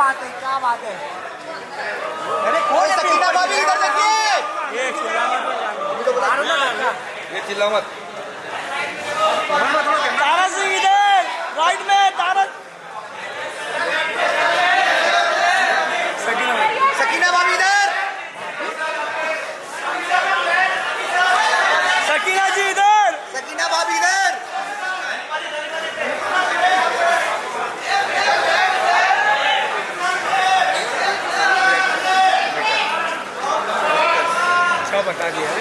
बात है, क्या बात है। अरे कौन है? सकीना भाभी इधर देखिए। ये चिल्ला मत। तारा सिंह इधर राइट में, तारा सकीना भाभी इधर। सकीना जी इधर। सकीना भाभी इधर। अच्छा बता दिया है।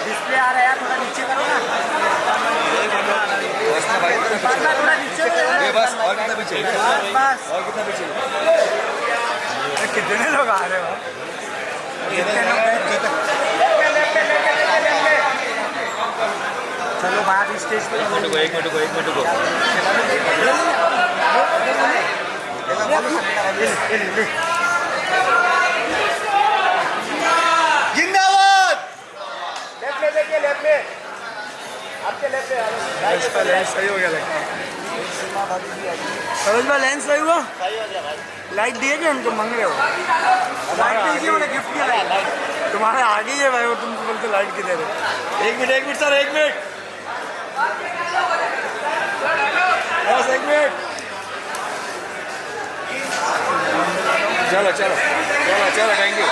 डिस्प्ले आ रहा है यार, थोड़ा नीचे करो ना। थोड़ा नीचे बस और कितना पीछे? बस और कितना पीछे? कितने लोग आ रहे हो? चलो बाहर स्टेज पे एक मिनट रुको। जिंदाबाद। लेफ्ट में आपके लेफ्ट में इसका लेंस सही हो गया लगता है। सरोज भाई लेंस सही हुआ? लाइट दिए क्या उनको? मांग रहे हो लाइट दीजिए, उन्हें गिफ्ट किया तुम्हारे आगे ही है भाई, वो तुमको बोलते लाइट की दे रहे। एक मिनट सर, एक मिनट बस, एक मिनट। चलो थैंक यू।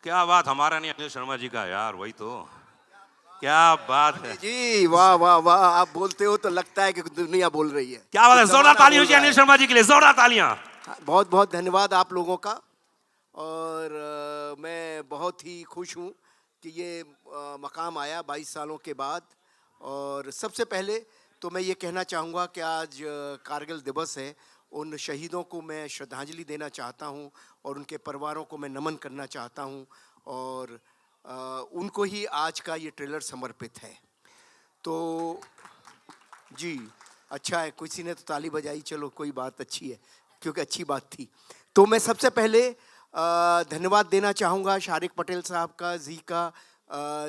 क्या बात हमारा नहीं, अनिल शर्मा जी का यार, वही तो क्या बात है जी। वाह वाह वाह, आप बोलते हो तो लगता है कि दुनिया बोल रही है। क्या बात है, जोरदार ताली हो जाए अनिल शर्मा जी के लिए, जोरदार तालियां। बहुत बहुत धन्यवाद आप लोगों का। और मैं बहुत ही खुश हूँ कि ये मकाम आया 22 सालों के बाद। और सबसे पहले तो मैं ये कहना चाहूँगा कि आज कारगिल दिवस है। उन शहीदों को मैं श्रद्धांजलि देना चाहता हूँ और उनके परिवारों को मैं नमन करना चाहता हूँ। और उनको ही आज का ये ट्रेलर समर्पित है। तो जी अच्छा है, किसी ने तो ताली बजाई, चलो कोई बात अच्छी है, क्योंकि अच्छी बात थी। तो मैं सबसे पहले धन्यवाद देना चाहूँगा शारिक पटेल साहब का, जी का।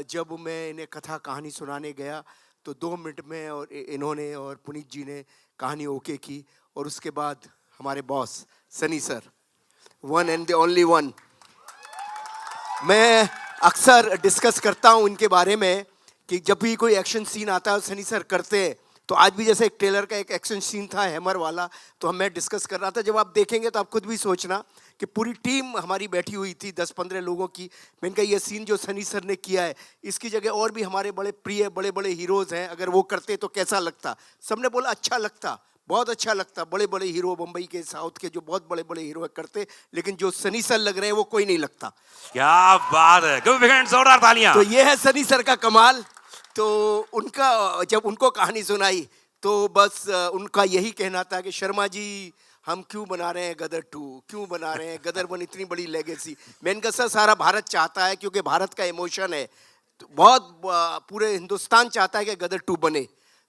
जब मैं इन्हें कथा कहानी सुनाने गया तो 2 मिनट में और इन्होंने और पुनीत जी ने कहानी ओके की। और उसके बाद हमारे boss Sunny sir, one and the only one. मैं अक्सर डिस्कस करता हूँ इनके बारे में कि जब भी कोई एक्शन सीन आता है सनी सर करते हैं। तो आज भी जैसे एक ट्रेलर का एक एक्शन सीन था हैमर वाला, तो मैं डिस्कस कर रहा था। जब आप देखेंगे तो आप खुद भी सोचना कि पूरी टीम हमारी बैठी हुई थी 10-15 लोगों की। मैंने कहा ये सीन जो सनी सर ने किया है, इसकी जगह और भी हमारे बड़े प्रिय बड़े बड़े हीरोज़ हैं, अगर वो करते तो कैसा लगता। सबने बोला अच्छा लगता, बहुत अच्छा लगता। बड़े बड़े हीरो बम्बई के, साउथ के जो बहुत बड़े बड़े हीरो करते, लेकिन जो सनी सर लग रहे हैं वो कोई नहीं लगता। क्या बात है, जोरदार तालियां। तो ये है सनी सर का कमाल। तो उनका जब उनको कहानी सुनाई तो बस उनका यही कहना था कि शर्मा जी हम क्यों बना रहे हैं गदर 2, क्यों बना रहे हैं गदर 1, इतनी बड़ी लेगेसी। मैंने कहा सर सारा भारत चाहता है, क्योंकि भारत का इमोशन है, तो बहुत पूरे हिंदुस्तान चाहता है कि गदर 2 बने।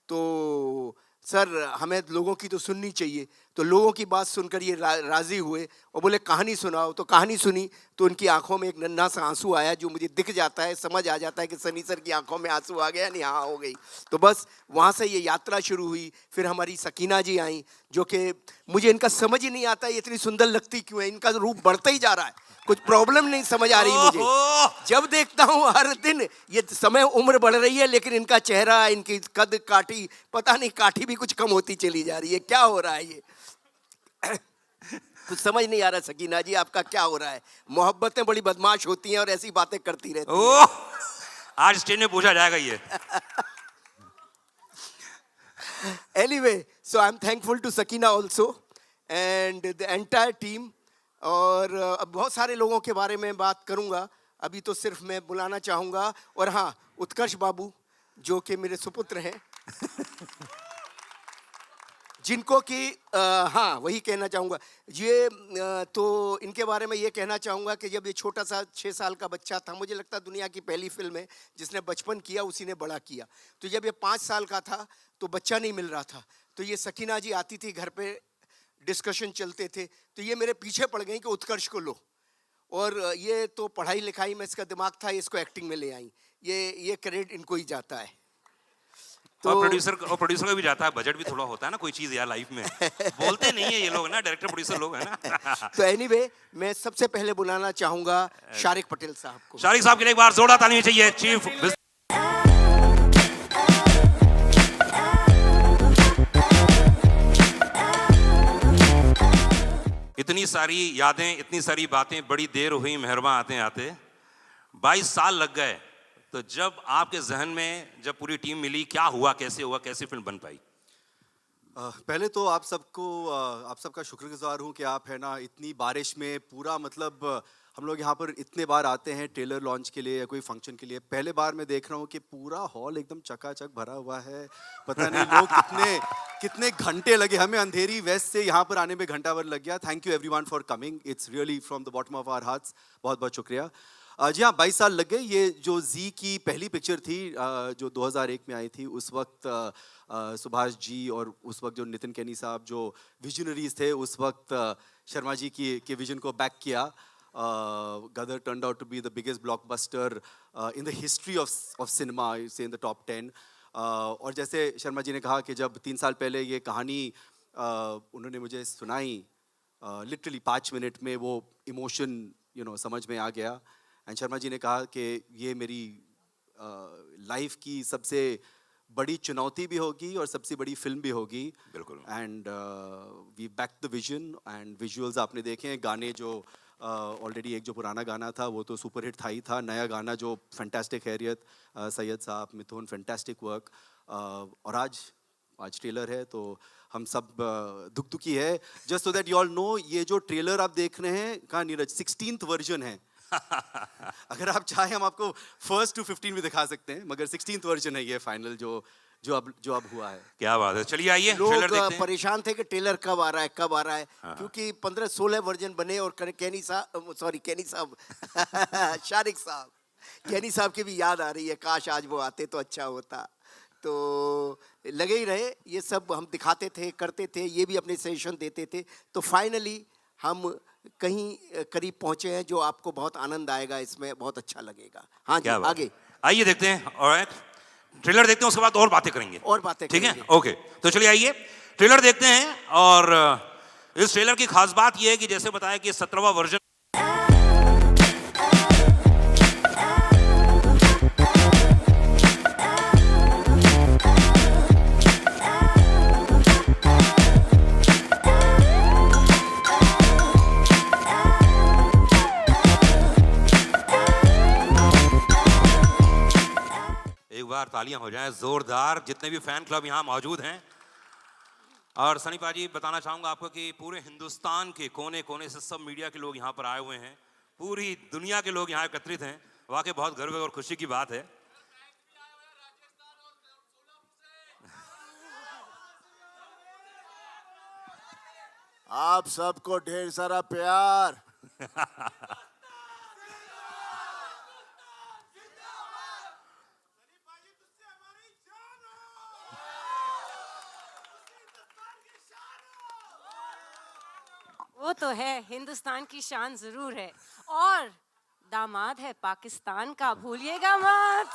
तो सर हमें लोगों की तो सुननी चाहिए। तो लोगों की बात सुनकर ये राज़ी हुए और बोले कहानी सुनाओ। तो कहानी सुनी तो उनकी आंखों में एक नन्हा सा आंसू आया, जो मुझे दिख जाता है, समझ आ जाता है कि सनी सर की आंखों में आंसू आ गया, नहीं हाँ हो गई। तो बस वहाँ से ये यात्रा शुरू हुई। फिर हमारी सकीना जी आई, जो कि मुझे इनका समझ ही नहीं आता ये इतनी सुंदर लगती क्यों है। इनका रूप बढ़ता ही जा रहा है, कुछ प्रॉब्लम नहीं समझ आ रही मुझे। जब देखता हूँ हर दिन ये समय उम्र बढ़ रही है, लेकिन इनका चेहरा, इनकी कद काठी, पता नहीं काठी भी कुछ कम होती चली जा रही है। क्या हो रहा है ये कुछ समझ नहीं आ रहा। सकीना जी आपका क्या हो रहा है? मोहब्बतें बड़ी बदमाश होती हैं और ऐसी बातें करती रहती हैं। आज स्टेज में पूछा जाएगा ये। Anyway, so I'm thankful to Sakina also and the entire team. और अब बहुत सारे लोगों के बारे में बात करूंगा, अभी तो सिर्फ मैं बुलाना चाहूंगा, और हाँ, उत्कर्ष बाबू जो कि मेरे सुपुत्र हैं, जिनको कि हाँ वही कहना चाहूँगा ये तो इनके बारे में ये कहना चाहूँगा कि जब ये छोटा सा 6 साल का बच्चा था, मुझे लगता है दुनिया की पहली फिल्म है जिसने बचपन किया उसी ने बड़ा किया। तो जब ये 5 साल का था तो बच्चा नहीं मिल रहा था, तो ये सकीना जी आती थी घर पे, डिस्कशन चलते थे, तो ये मेरे पीछे पड़ गई कि उत्कर्ष को लो, और ये तो पढ़ाई लिखाई में इसका दिमाग था, इसको एक्टिंग में ले आई, ये क्रेडिट इनको ही जाता है। और प्रोड्यूसर का भी जाता है, बजट भी थोड़ा होता है ना कोई चीज यार लाइफ में, बोलते नहीं है ये लोग ना, डायरेक्टर प्रोड्यूसर लोग है ना। तो एनीवे मैं सबसे पहले बुलाना चाहूंगा शारिक पटेल साहब को। शारिक साहब के लिए एक बार जोरदार ताली चाहिए। चीफ इतनी सारी यादें, इतनी सारी बातें, बड़ी देर हुई मेहरबान आते आते, 22 साल लग गए। तो जब आपके जहन में जब पूरी टीम मिली, क्या हुआ, कैसे हुआ, कैसी फिल्म बन पाई? पहले तो आप सबका शुक्रगुजार हूँ कि आप है ना इतनी बारिश में पूरा, मतलब हम लोग यहाँ पर इतने बार आते हैं ट्रेलर लॉन्च के लिए या कोई फंक्शन के लिए, पहले बार मैं देख रहा हूँ कि पूरा हॉल एकदम चकाचक भरा हुआ है। पता नहीं लोग कितने घंटे लगे, हमें अंधेरी वेस्ट से यहाँ पर आने में घंटा भर लग गया। Thank you everyone for coming, it's really from the bottom of our hearts, बहुत बहुत शुक्रिया। जी हाँ, 22 साल लग गए। ये जो जी की पहली पिक्चर थी जो 2001 में आई थी, उस वक्त सुभाष जी और उस वक्त जो नितिन केनी साहब जो विजनरीज थे, उस वक्त शर्मा जी के विजन को बैक किया। गदर turned out to be the biggest blockbuster in the history of cinema, say in the top 10. और जैसे शर्मा जी ने कहा कि जब 3 साल पहले ये कहानी उन्होंने मुझे सुनाई, लिटरली 5 मिनट में वो इमोशन समझ में आ गया। एंड शर्मा जी ने कहा कि ये मेरी लाइफ की सबसे बड़ी चुनौती भी होगी और सबसे बड़ी फिल्म भी होगी। बिल्कुल। And we back the vision and visuals आपने देखे हैं, गाने जो ऑलरेडी एक जो पुराना गाना था वो तो सुपर हिट था ही था, नया गाना जो फैंटास्टिक हैरियत सैयद साहब, मिथुन, फैंटास्टिक वर्क। और आज ट्रेलर है तो हम सब दुखी है। Just so that you all know, ये जो ट्रेलर आप देख रहे हैं, कहाँ नीरज, 16th वर्जन है। अगर आप चाहें हम आपको 1st to 15 भी दिखा सकते हैं, मगर 16th वर्जन है ये फाइनल जो अब हुआ है। क्या बात है, चलिए आइए लोग ट्रेलर देखते हैं। परेशान थे कि ट्रेलर कब आ रहा है, हाँ। क्योंकि 15-16 वर्जन बने और केनी साहब शारिक साहब, केनी साहब की भी याद आ रही है, काश आज वो आते तो अच्छा होता। तो लगे ही रहे, ये सब हम दिखाते थे, करते थे, ये भी अपने सजेशन देते थे। तो फाइनली हम कहीं करीब पहुंचे हैं जो आपको बहुत आनंद आएगा, इसमें बहुत अच्छा लगेगा। हाँ जी, आगे आइए देखते हैं। ऑलराइट, ट्रेलर देखते हैं, उसके बाद और बातें करेंगे। ठीक है, ओके। तो चलिए आइए ट्रेलर देखते हैं। और इस ट्रेलर की खास बात यह है कि जैसे बताया कि 17वां वर्जन तालियां हो जाएं जोरदार, जितने भी फैन क्लब यहाँ मौजूद हैं। और सनी पाजी, बताना चाहूंगा आपको कि पूरे हिंदुस्तान के कोने कोने से सब मीडिया के लोग यहाँ पर आए हुए हैं, पूरी दुनिया के लोग यहाँ एकत्रित हैं। वाकई बहुत गर्व और खुशी की बात है। आप सबको ढेर सारा प्यार। वो तो है, हिंदुस्तान की शान जरूर है, और दामाद है पाकिस्तान का, भूलिएगा मत।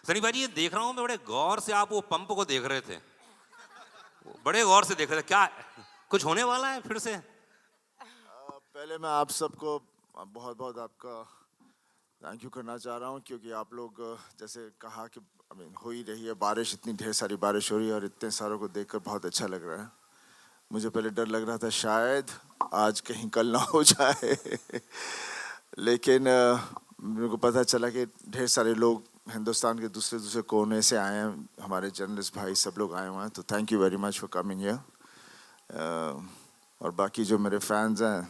सनी भाई, ये देख रहा हूँ मैं, बड़े गौर से आप वो पंप को देख रहे थे, बड़े गौर से देख रहे थे, क्या कुछ होने वाला है फिर से? पहले मैं आप सबको बहुत बहुत आपका थैंक यू करना चाह रहा हूँ, क्योंकि आप लोग जैसे कहा कि हो ही रही है बारिश, इतनी ढेर सारी बारिश हो रही है और इतने सारों को देखकर बहुत अच्छा लग रहा है। मुझे पहले डर लग रहा था शायद आज कहीं कल ना हो जाए, लेकिन मेरे को पता चला कि ढेर सारे लोग हिंदुस्तान के दूसरे दूसरे कोने से आए हैं, हमारे जर्नलिस्ट भाई सब लोग आए हुए हैं, तो thank you very much for coming here. और बाकी जो मेरे फैंस हैं,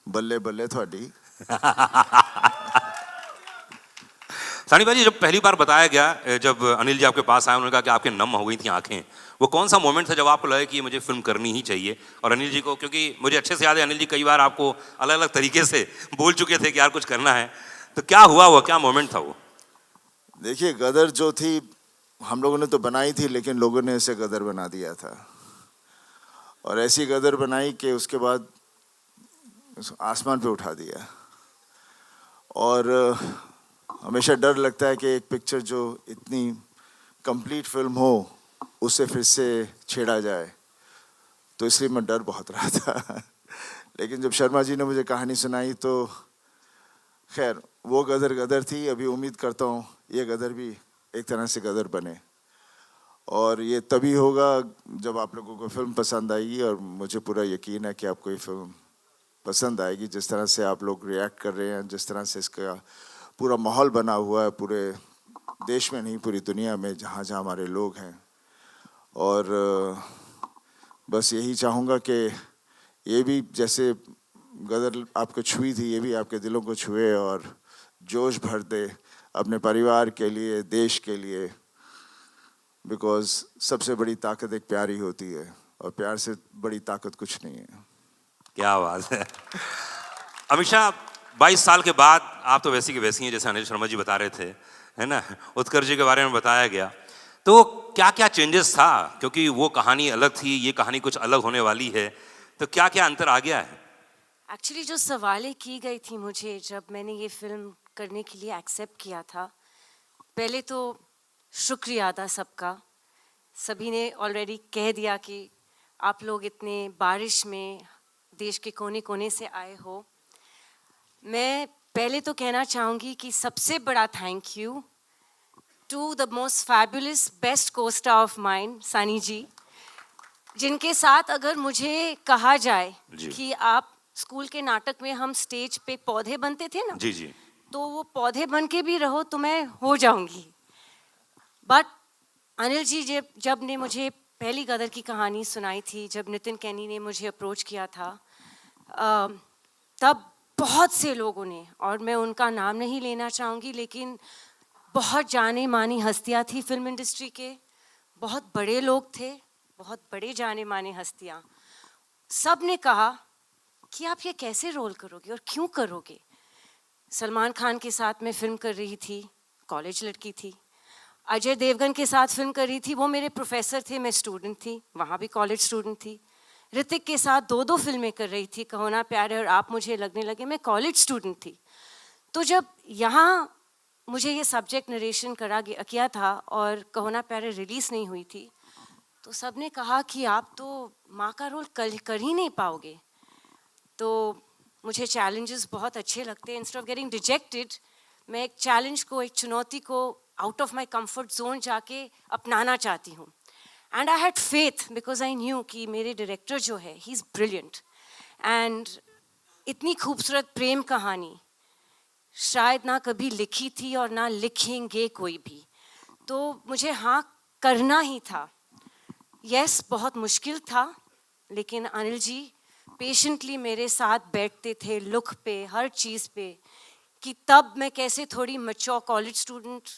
बल्ले बल्ले थोड़ी। सनी भाई, जब पहली बार बताया गया, जब अनिल जी आपके पास आए, उन्होंने कहा कि आपके नम हो गई थी आंखें, वो कौन सा मोमेंट था जब आपको लगा कि मुझे फिल्म करनी ही चाहिए? और अनिल जी को, क्योंकि मुझे अच्छे से याद है अनिल जी कई बार आपको अलग अलग तरीके से बोल चुके थे कि यार कुछ करना है, तो क्या हुआ, वो क्या मोमेंट था वो? देखिए, गदर जो थी हम लोगों ने तो बनाई थी, लेकिन लोगों ने इसे गदर बना दिया था, और ऐसी गदर बनाई कि उसके बाद आसमान पे उठा दिया। और हमेशा डर लगता है कि एक पिक्चर जो इतनी कंप्लीट फिल्म हो उसे फिर से छेड़ा जाए, तो इसलिए मैं डर बहुत रहा था। लेकिन जब शर्मा जी ने मुझे कहानी सुनाई तो खैर वो गदर गदर थी। अभी उम्मीद करता हूँ ये गदर भी एक तरह से गदर बने, और ये तभी होगा जब आप लोगों को फिल्म पसंद आएगी, और मुझे पूरा यकीन है कि आपको ये फिल्म पसंद आएगी। जिस तरह से आप लोग रिएक्ट कर रहे हैं, जिस तरह से इसका पूरा माहौल बना हुआ है, पूरे देश में नहीं पूरी दुनिया में जहाँ जहाँ हमारे लोग हैं। और बस यही चाहूँगा कि ये भी जैसे गदर आपको छुई थी, ये भी आपके दिलों को छुए और जोश भर दे अपने परिवार के लिए, देश के लिए। बिकॉज सबसे बड़ी ताकत एक प्यार ही होती है, और प्यार से बड़ी ताकत कुछ नहीं है। क्या बात है। अमीषा, 22 साल के बाद आप तो वैसी की वैसी हैं, जैसे अनिल शर्मा जी बता रहे थे, है ना? उत्कर्ष जी के बारे में बताया गया, तो क्या क्या चेंजेस था? क्योंकि वो कहानी अलग थी, ये कहानी कुछ अलग होने वाली है, तो क्या क्या अंतर आ गया है? एक्चुअली जो सवालें की गई थी मुझे जब मैंने ये फिल्म करने के लिए एक्सेप्ट किया था, पहले तो शुक्रिया था सबका। सभी ने ऑलरेडी कह दिया कि आप लोग इतने बारिश में देश के कोने कोने से आए हो। मैं पहले तो कहना चाहूँगी कि सबसे बड़ा thank you to the most fabulous best costar of mine, Sunny ji, जिनके साथ अगर मुझे कहा जाए कि आप स्कूल के नाटक में हम स्टेज पे पौधे बनते थे ना, जी जी, तो वो पौधे बन के भी रहो तो मैं हो जाऊंगी। बट अनिल जी जब ने मुझे पहली गदर की कहानी सुनाई थी, जब नितिन कैनी ने मुझे अप्रोच किया था, तब बहुत से लोगों ने, और मैं उनका नाम नहीं लेना चाहूँगी, लेकिन बहुत जाने मानी हस्तियाँ थी फिल्म इंडस्ट्री के, बहुत बड़े लोग थे, बहुत बड़े जाने माने हस्तियाँ, सब ने कहा कि आप ये कैसे रोल करोगे और क्यों करोगे। सलमान खान के साथ मैं फिल्म कर रही थी, कॉलेज लड़की थी। अजय देवगन के साथ फिल्म कर रही थी, वो मेरे प्रोफेसर थे, मैं स्टूडेंट थी, वहाँ भी कॉलेज स्टूडेंट थी। ऋतिक के साथ 2 फिल्में कर रही थी, कहो ना प्यार है और आप मुझे लगने लगे, मैं कॉलेज स्टूडेंट थी। तो जब यहाँ मुझे ये सब्जेक्ट नरेशन किया था और कहो ना प्यार रिलीज़ नहीं हुई थी, तो सब ने कहा कि आप तो माँ का रोल कर ही नहीं पाओगे। तो मुझे चैलेंजेस बहुत अच्छे लगते हैं। इंस्टेड ऑफ गेटिंग डिजेक्टेड, मैं एक चैलेंज को, एक चुनौती को out of my comfort zone जाके अपनाना चाहती हूँ। And I had faith because I knew कि मेरे डायरेक्टर जो है, ही इज़ ब्रिलियंट, एंड इतनी खूबसूरत प्रेम कहानी शायद ना कभी लिखी थी और ना लिखेंगे कोई भी, तो मुझे हाँ करना ही था। यस, बहुत मुश्किल था, लेकिन अनिल जी पेशेंटली मेरे साथ बैठते थे लुक पे, हर चीज़ पे, कि तब मैं कैसे थोड़ी मैच्योर कॉलेज स्टूडेंट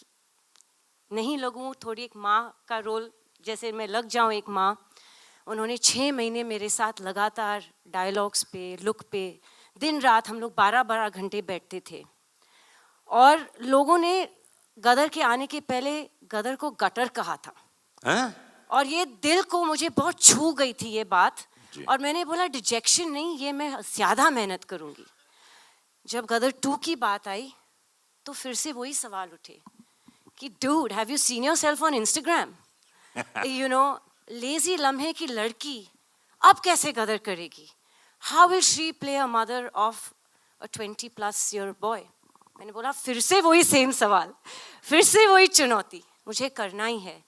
नहीं लगूं, थोड़ी एक माँ का रोल जैसे मैं लग जाऊं, एक माँ। उन्होंने 6 महीने मेरे साथ लगातार डायलॉग्स पे, लुक पे, दिन रात हम लोग 12-12 घंटे बैठते थे। और लोगों ने गदर के आने के पहले गदर को गटर कहा था। और ये दिल को मुझे बहुत छू गई थी ये बात, और मैंने बोला डिजेक्शन नहीं, ये मैं ज़्यादा मेहनत करूँगी। जब गदर 2 की बात आई तो फिर से वही सवाल उठे कि dude, have you seen yourself on Instagram? You know, lazy लम्हे की लड़की अब कैसे गदर करेगी? How will she play a mother of a 20+ year boy? मैंने बोला फिर से वही सेम सवाल, फिर से वही चुनौती, मुझे करना ही है।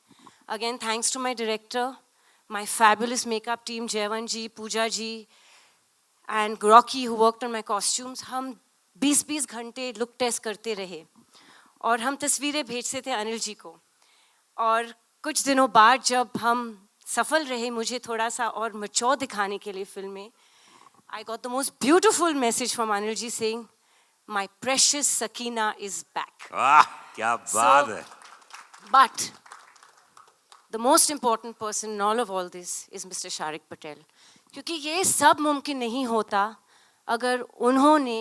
Again thanks to my director, my fabulous makeup team, Jaivan ji, Pooja ji, and Rocky who worked on my costumes. हम 20-20 घंटे लुक टेस्ट करते रहे, और हम तस्वीरें भेजते थे अनिल जी को। और कुछ दिनों बाद जब हम सफल रहे मुझे थोड़ा सा और मैच्योर दिखाने के लिए फिल्म में, I got the most beautiful message from Anil ji saying, "My precious Sakina is back." वाह क्या बात है। But the most important person in all this is Mr. Sharik Patel. क्योंकि ये सब मुमकिन नहीं होता अगर उन्होंने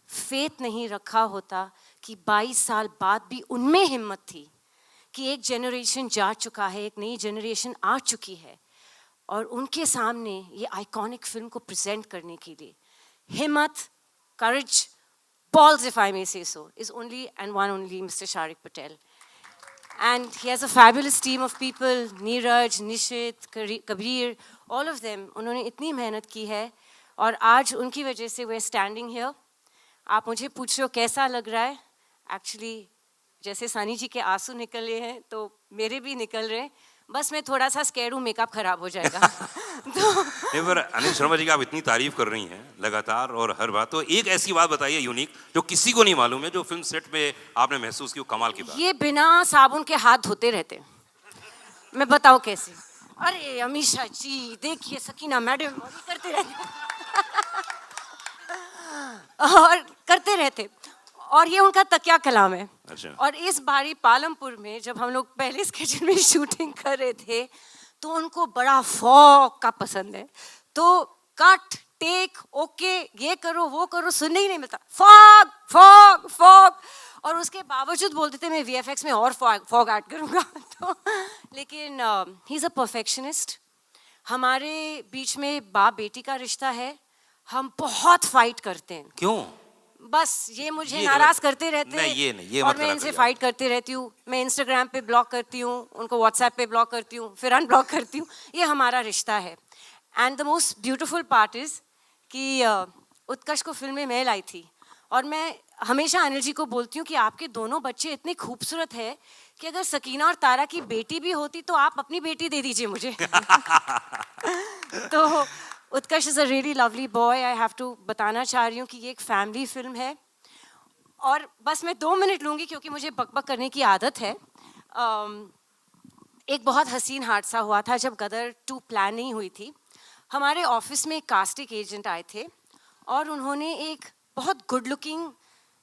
फेथ नहीं रखा होता कि 22 साल बाद भी उनमें हिम्मत थी कि एक जनरेशन जा चुका है, एक नई जनरेशन आ चुकी है और उनके सामने ये आइकॉनिक फिल्म को प्रेजेंट करने के लिए हिम्मत, courage, balls if I may say so, is only and one only Mr. Sharik Patel. And he has a fabulous team of people, Neeraj, Nishit, Kabir, all of them. उन्होंने इतनी मेहनत की है और आज उनकी वजह से we're standing here. आप मुझे पूछ रहे हो कैसा लग रहा है? Actually, जैसे सनी जी के आंसू निकले हैं तो मेरे भी निकल रहे हैं। बस मैं थोड़ा सा स्कैर्ड हूँ, मेकअप खराब हो जाएगा। नहीं पर अनिल शर्मा जी की आप इतनी तारीफ कर रही हैं लगातार और हर बात, तो एक ऐसी बात बताइए यूनिक जो किसी को नहीं मालूम है, जो फिल्म सेट पे आपने महसूस की, वो कमाल की बात। ये बिना साबुन के हाथ धोते रहते। मैं बताऊँ कैसे? अरे अमीषा जी देखिए सकीना मैडम करते रहते और करते रहते और ये उनका तकिया कलाम है। अच्छा। और इस बारी पालमपुर में जब हम लोग पहले स्केचन में शूटिंग कर रहे थे तो उनको बड़ा फॉग का पसंद है, तो कट टेक ओके ये करो वो करो सुनने ही नहीं मिलता, फॉग फॉग फॉग। और उसके बावजूद बोलते थे मैं वीएफएक्स में और फॉग ऐड करूँगा। तो लेकिन ही इज़ अ परफेक्शनिस्ट। हमारे बीच में बाप बेटी का रिश्ता है, हम बहुत फाइट करते हैं। क्यों? बस ये मुझे ये नाराज गलत- करते रहते नहीं, ये नहीं, ये और मत मैं करा इनसे करिए फाइट करती रहती हूँ। मैं इंस्टाग्राम पे ब्लॉक करती हूँ, उनको व्हाट्सएप पे ब्लॉक करती हूँ, फिर अनब्लॉक करती हूँ। ये हमारा रिश्ता है। And the most beautiful part is कि उत्कर्ष को फिल्म में मैं लाई थी और मैं हमेशा अनिल जी को बोलती हूँ कि आपके दोनों बच्चे इतने खूबसूरत है कि अगर सकीना और तारा की बेटी भी होती तो आप अपनी बेटी दे दीजिए मुझे। तो Utkarsh is a really lovely boy. I have to बताना चाह रही हूँ कि ये एक फैमिली फिल्म है और बस मैं 2 मिनट लूँगी क्योंकि मुझे बकबक करने की आदत है। एक बहुत हसीन हादसा हुआ था जब गदर 2 प्लान नहीं हुई थी। हमारे ऑफिस में एक कास्टिंग एजेंट आए थे और उन्होंने एक बहुत गुड लुकिंग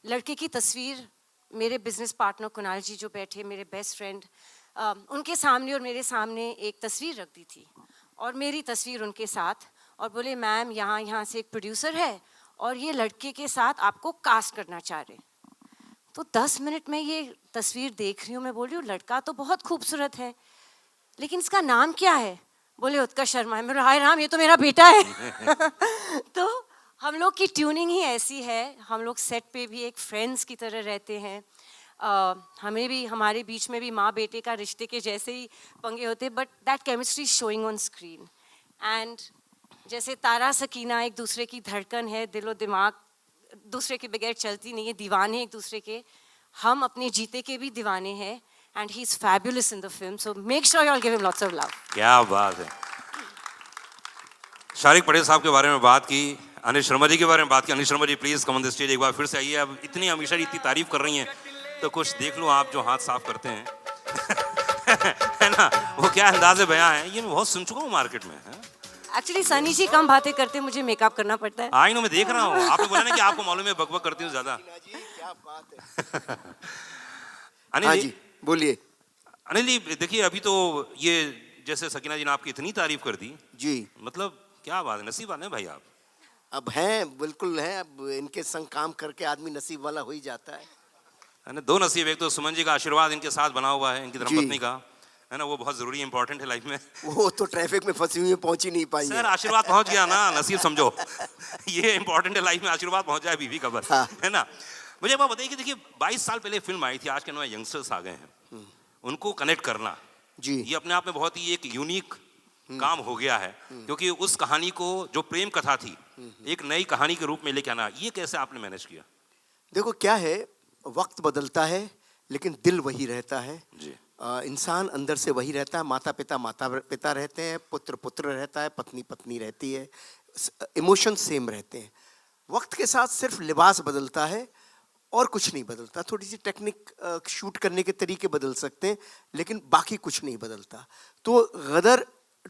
लड़के की तस्वीर मेरे बिजनेस पार्टनर कुणाल जी जो बैठे मेरे बेस्ट फ्रेंड, उनके सामने और मेरे सामने एक तस्वीर रख दी थी और मेरी तस्वीर उनके साथ, और बोले मैम यहाँ से एक प्रोड्यूसर है और ये लड़के के साथ आपको कास्ट करना चाह रहे। तो 10 मिनट में ये तस्वीर देख रही हूँ, मैं बोल रही हूँ लड़का तो बहुत खूबसूरत है लेकिन इसका नाम क्या है? बोले उत्कर्ष शर्मा है। मेरा हाय राम ये तो मेरा बेटा है। तो हम लोग की ट्यूनिंग ही ऐसी है, हम लोग सेट पे भी एक फ्रेंड्स की तरह रहते हैं। हमें भी हमारे बीच में भी माँ बेटे का रिश्ते के जैसे ही पंगे होते, but that chemistry showing on screen. And जैसे तारा सकीना एक दूसरे की धड़कन है, दिलो दिमाग दूसरे के बगैर चलती नहीं है, दीवाने एक दूसरे के, हम अपने जीते के भी दीवाने हैं। And he is fabulous in the film, so make sure you all give him lots of love. क्या बात है। शारिक पटेल साहब के बारे में बात की, अनिल शर्मा जी के बारे में बात की। Anil Sharma ji please come on the stage, एक बार फिर से आइए। अब इतनी हमेशा इतनी तारीफ कर रही हैं तो कुछ देख लो आप जो हाथ साफ करते हैं। है ना, वो क्या अंदाज़े बयां है, ये मैं बहुत सुन चुका हूँ मार्केट में। एक्चुअली सनी जी कम बातें करते, मुझे मेकअप करना पड़ता है। आई नो, मैं देख रहा हूँ। आपने बोला ना कि आपको मालूम है बकबक करती हूँ ज्यादा। क्या बात है। अनिल हाँ जी जी बोलिए। अनिल जी देखिए, अभी तो ये जैसे सकीना जी ने आपकी इतनी तारीफ कर दी, जी मतलब क्या बात है, नसीब वाले हैं भाई आप। अब हैं, बिल्कुल हैं। अब इनके संग काम करके आदमी नसीब वाला हो ही जाता है ना। 2 नसीब, एक तो सुमन जी का आशीर्वाद इनके साथ बना हुआ है, इनकी जी। धर्मपत्नी का, है ना, वो बहुत जरूरी इंपॉर्टेंट है लाइफ में। वो तो ट्रैफिक में फंसी हुई है, पहुंच ही नहीं पाई सर है। आशीर्वाद पहुंच गया ना, नसीब समझो। ये इंपॉर्टेंट है लाइफ में, आशीर्वाद पहुंच जाए बीवी का बस। हाँ। है ना। मुझे एक बात बताइए कि देखिए 22 साल पहले फिल्म आई थी, आज के नए यंगस्टर्स आ गए हैं, उनको कनेक्ट करना जी ये अपने आप में बहुत ही एक यूनिक काम हो गया है, क्योंकि उस कहानी को जो प्रेम कथा थी एक नई कहानी के रूप में लेके आना, ये कैसे आपने मैनेज किया? देखो क्या है, वक्त बदलता है लेकिन दिल वही रहता है जी। इंसान अंदर से वही रहता है। माता पिता रहते हैं, पुत्र पुत्र रहता है, पत्नी पत्नी रहती है, इमोशन सेम रहते हैं। वक्त के साथ सिर्फ लिबास बदलता है और कुछ नहीं बदलता। थोड़ी सी टेक्निक शूट करने के तरीके बदल सकते हैं, लेकिन बाकी कुछ नहीं बदलता। तो गदर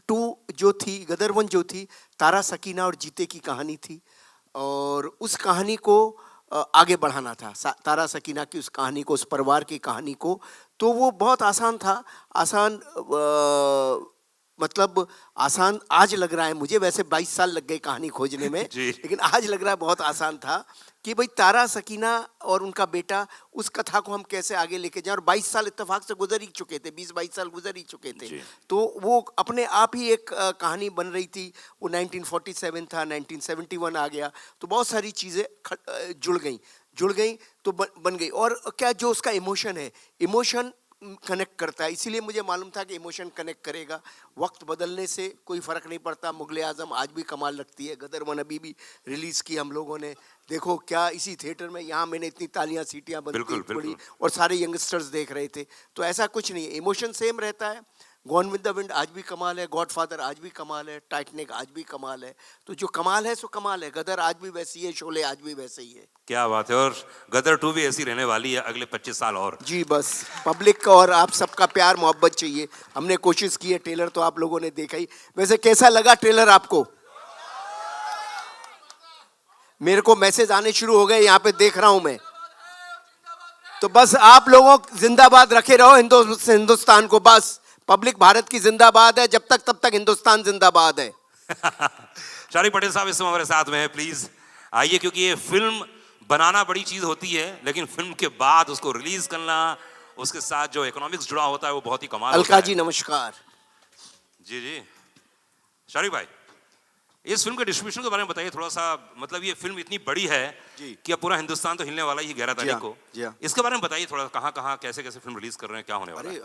2 जो थी, गदर 1 जो थी, तारा सकीना और जीते की कहानी थी, और उस कहानी को आगे बढ़ाना था, तारा सकीना की उस कहानी को, उस परिवार की कहानी को। तो वो बहुत आसान था। आसान मतलब आसान आज लग रहा है मुझे, वैसे 22 साल लग गए कहानी खोजने में, लेकिन आज लग रहा है बहुत आसान था कि भाई तारा सकीना और उनका बेटा, उस कथा को हम कैसे आगे लेके जाएं। और 22 साल इत्तेफाक से गुजर ही चुके थे, 20-22 साल गुजर ही चुके थे। तो वो अपने आप ही एक कहानी बन रही थी। वो 1947 था, 1971 आ गया, तो बहुत सारी चीज़ें जुड़ गई तो बन गई। और क्या जो उसका इमोशन है, इमोशन कनेक्ट करता है, इसीलिए मुझे मालूम था कि इमोशन कनेक्ट करेगा। वक्त बदलने से कोई फ़र्क नहीं पड़ता। मुगल आज़म आज भी कमाल लगती है, गदर 1 अभी भी रिलीज़ की हम लोगों ने, देखो क्या इसी थिएटर में, यहाँ मैंने इतनी तालियां सीटियां बंदी पड़ी और सारे यंगस्टर्स देख रहे थे। तो ऐसा कुछ नहीं है, इमोशन सेम रहता है। गॉन विद द विंड आज भी कमाल है, गॉडफादर आज भी कमाल है, टाइटैनिक आज भी कमाल है। तो जो कमाल है सो कमाल है। गदर आज भी वैसी है, शोले आज भी वैसे ही है। क्या बात है। और गदर 2 भी ऐसी रहने वाली है अगले 25 साल और। जी, बस पब्लिक का और आप सबका प्यार मोहब्बत चाहिए। हमने कोशिश की है, ट्रेलर तो आप लोगों ने देखा ही। वैसे कैसा लगा ट्रेलर आपको? मेरे को मैसेज आने शुरू हो गए, यहाँ पे देख रहा हूं मैं। तो बस आप लोगों जिंदाबाद रखे रहो हिंदुस्तान को। बस पब्लिक भारत की जिंदाबाद है, जब तक तब तक हिंदुस्तान जिंदाबाद है। शारिक पटेल साहब इस समय हमारे साथ में है, प्लीज आइए, क्योंकि ये फिल्म बनाना बड़ी चीज होती है, लेकिन फिल्म के बाद उसको रिलीज करना, उसके साथ जो इकोनॉमिक्स जुड़ा होता है वो बहुत ही कमाल अलका होता जी है। नमस्कार। जी शारिक भाई, इस फिल्म के डिस्ट्रीब्यूशन के बारे में बताइए थोड़ा सा। मतलब ये फिल्म इतनी बड़ी है कि अब पूरा हिंदुस्तान तो हिलने वाला ही 11 तारीख को। इसके बारे में बताइए थोड़ा, कहाँ कैसे फिल्म रिलीज कर रहे हैं, क्या होने वाला है?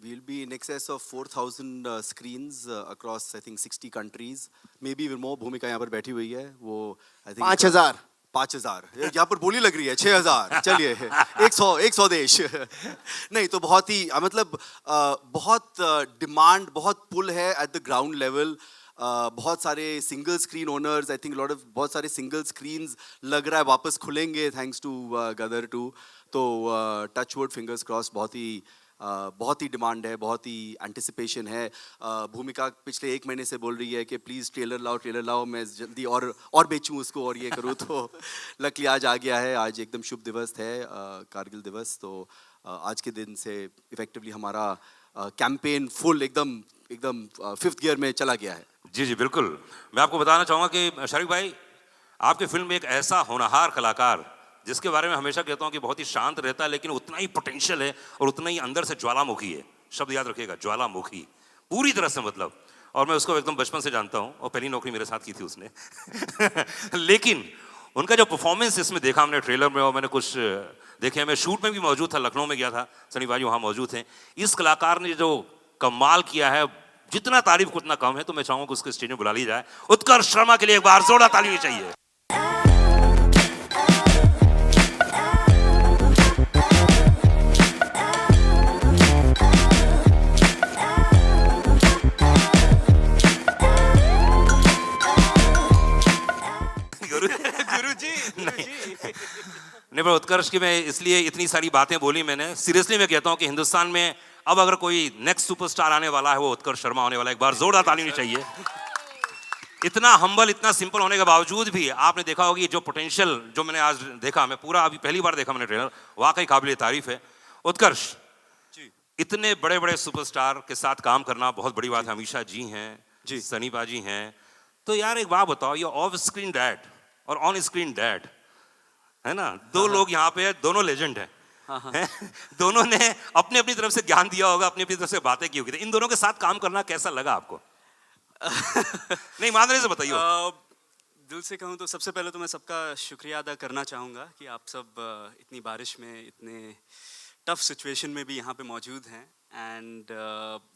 We'll be in excess of 4,000 screens across I think 60 countries, maybe even more. भूमिका यहाँ पर बैठी हुई है, वो I think 5,000 यहाँ पर बोली लग रही है 6,000। चलिए 100 देश। नहीं तो बहुत ही मतलब बहुत डिमांड, बहुत पुल है एट द ग्राउंड लेवल। बहुत सारे single screen owners, I think बहुत सारे सिंगल स्क्रीन्स लग रहा है वापस खुलेंगे थैंक्स टू गदर 2। तो टच वुड, फिंगर्स क्रॉस, बहुत ही डिमांड है, बहुत ही एंटिसिपेशन है। भूमिका पिछले 1 महीने से बोल रही है कि प्लीज़ ट्रेलर लाओ, मैं जल्दी और बेचूं उसको और ये करूँ। तो लकीली आज आ गया है। आज एकदम शुभ दिवस है, कारगिल दिवस। तो आज के दिन से इफेक्टिवली हमारा कैंपेन फुल एकदम 5th गियर में चला गया है। जी बिल्कुल। मैं आपको बताना चाहूँगा कि शारिक भाई, आपकी फिल्म में एक ऐसा होनहार कलाकार, जिसके बारे में हमेशा कहता हूँ कि बहुत ही शांत रहता है, लेकिन उतना ही पोटेंशियल है और उतना ही अंदर से ज्वालामुखी है। शब्द याद रखिएगा, ज्वालामुखी, पूरी तरह से मतलब। और मैं उसको एकदम बचपन से जानता हूँ, और पहली नौकरी मेरे साथ की थी उसने। लेकिन उनका जो परफॉर्मेंस इसमें देखा हमने ट्रेलर में, और मैंने कुछ देखे, मैं शूट में भी मौजूद था, लखनऊ में गया था, सनी भाई वहाँ मौजूद हैं। इस कलाकार ने जो कमाल किया है, जितना तारीफ उतना कम है। तो मैं चाहूंगा कि उसको स्टेज में बुला लिया जाए। उत्कर्ष शर्मा के लिए एक बार जोरदार ताली चाहिए। गुरुजी नहीं, पर उत्कर्ष की मैं इसलिए इतनी सारी बातें बोली मैंने, सीरियसली मैं कहता हूं कि हिंदुस्तान में अब अगर कोई नेक्स्ट सुपरस्टार आने वाला है, वो उत्कर्ष शर्मा होने वाला है। एक बार जोरदार ताली होनी चाहिए। इतना हम्बल, इतना सिंपल होने के बावजूद भी आपने देखा होगी जो पोटेंशियल जो मैंने आज देखा, मैं पूरा अभी पहली बार देखा मैंने ट्रेलर, वाकई काबिल तारीफ है। उत्कर्ष, इतने बड़े बड़े सुपरस्टार के साथ काम करना बहुत बड़ी बात है। अमीषा जी हैं, सनी पाजी हैं, तो यार एक बात बताओ, ये ऑफ स्क्रीन डैड और ऑन स्क्रीन डैड है ना, दो लोग यहाँ पे है, दोनों लेजेंड हैं। दोनों ने अपनी अपनी तरफ से ज्ञान दिया होगा, अपनी अपनी तरफ से बातें की होगी। इन दोनों के साथ काम करना कैसा लगा आपको? नहीं, ईमानदारी से बताइए। दिल से कहूँ तो सबसे पहले तो मैं सबका शुक्रिया अदा करना चाहूँगा कि आप सब इतनी बारिश में, इतने टफ सिचुएशन में भी यहाँ पे मौजूद हैं। एंड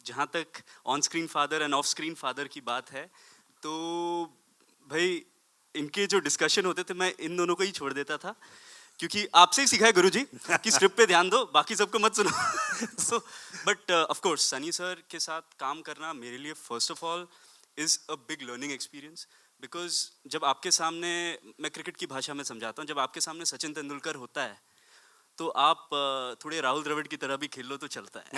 जहाँ तक on screen father end of screen father की बात है, तो भाई इनके जो डिस्कशन होते थे मैं इन दोनों को ही छोड़ देता था, क्योंकि आपसे ही सीखा है गुरुजी कि स्क्रिप्ट पे ध्यान दो, बाकी सबको मत सुनो। So but of course Sunny sir के साथ काम करना मेरे लिए first of all is a big learning experience. Because जब आपके सामने, मैं क्रिकेट की भाषा में समझाता हूँ, जब आपके सामने सचिन तेंदुलकर होता है तो आप थोड़े राहुल द्रविड़ की तरह भी खेल लो तो चलता है।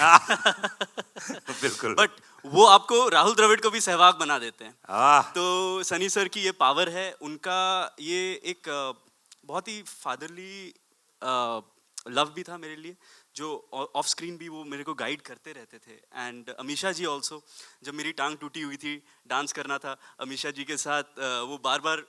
बिल्कुल। बट वो आपको राहुल द्रविड़ को भी सहवाग बना देते हैं। आह, तो सनी सर की ये पावर है, उनका ये एक बहुत ही फादरली लव भी था मेरे लिए, जो ऑफ स्क्रीन भी वो मेरे को गाइड करते रहते थे। एंड अमीषा जी ऑल्सो, जब मेरी टांग टूटी हुई थी, डांस करना था अमीषा जी के साथ, वो बार बार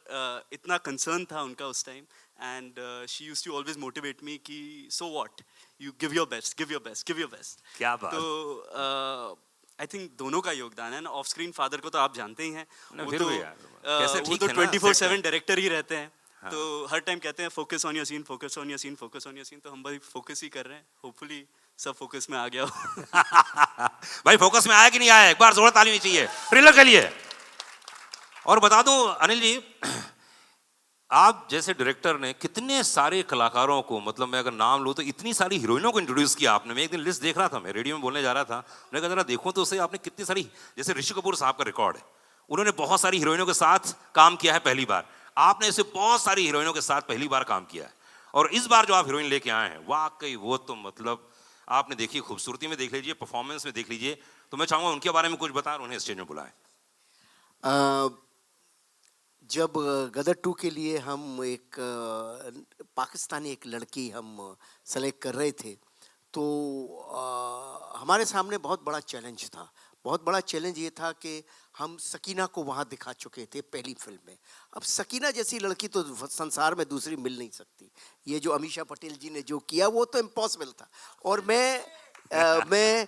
इतना कंसर्न था उनका उस time. And she used to always motivate me कि so what, you give your best, give your best, give your best. क्या बात। तो आई थिंक दोनों का योगदान है ना। ऑफ स्क्रीन फादर को तो आप जानते ही हैं, ना, वो फिर तो भी यार, कैसे वो ठीक तो है ना, 24/7 डायरेक्टर ही रहते हैं। हाँ। तो हर टाइम कहते हैं focus on your scene, focus on your scene, focus on your scene. तो हम भाई फोकस ही कर रहे हैं, होपफुली सब फोकस में आ गया हो। भाई फोकस में आया कि नहीं आया, एक बार जोर ताली होनी चाहिए ट्रेलर के लिए। और बता दूं अनिल जी, आप जैसे डायरेक्टर ने कितने सारे कलाकारों को, मतलब मैं अगर नाम लूं तो इतनी सारी हीरोइनों को इंट्रोड्यूस किया आपने। मैं एक दिन लिस्ट देख रहा था, मैं रेडियो में बोलने जा रहा था, मैंने कहा जरा देखो तो उसे आपने कितनी सारी, जैसे ऋषि कपूर साहब का रिकॉर्ड है, उन्होंने बहुत सारी हीरोइनों के साथ काम किया है पहली बार। आपने ऐसे बहुत सारी हीरोइनों के साथ पहली बार काम किया है, और इस बार जो आप हीरोइन लेके आए हैं, वाकई वो तो मतलब आपने देखी, खूबसूरती में देख लीजिए, परफॉर्मेंस में देख लीजिए। तो मैं चाहूंगा उनके बारे में कुछ बताएं और उन्हें स्टेज में बुलाएं। जब गदर 2 के लिए हम एक पाकिस्तानी एक लड़की हम सेलेक्ट कर रहे थे, तो हमारे सामने बहुत बड़ा चैलेंज था। बहुत बड़ा चैलेंज ये था कि हम सकीना को वहाँ दिखा चुके थे पहली फिल्म में। अब सकीना जैसी लड़की तो संसार में दूसरी मिल नहीं सकती। ये जो अमीषा पटेल जी ने जो किया वो तो इम्पॉसिबल था। और मैं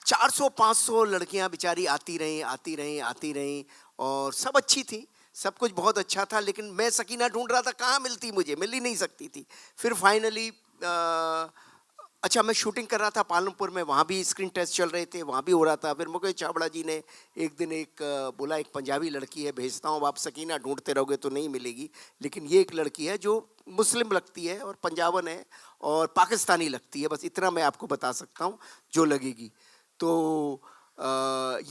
400-500 लड़कियां बेचारी आती रहीं और सब अच्छी थी, सब कुछ बहुत अच्छा था, लेकिन मैं सकीना ढूंढ रहा था, कहाँ मिलती, मुझे मिल ही नहीं सकती थी। फिर फाइनली अच्छा, मैं शूटिंग कर रहा था पालमपुर में, वहाँ भी स्क्रीन टेस्ट चल रहे थे, वहाँ भी हो रहा था। फिर मुकेश चावड़ा जी ने एक दिन बोला, एक पंजाबी लड़की है भेजता हूँ, आप सकीना ढूंढते रहोगे तो नहीं मिलेगी, लेकिन ये एक लड़की है जो मुस्लिम लगती है और पंजाबन है और पाकिस्तानी लगती है, बस इतना मैं आपको बता सकता हूँ जो लगेगी। तो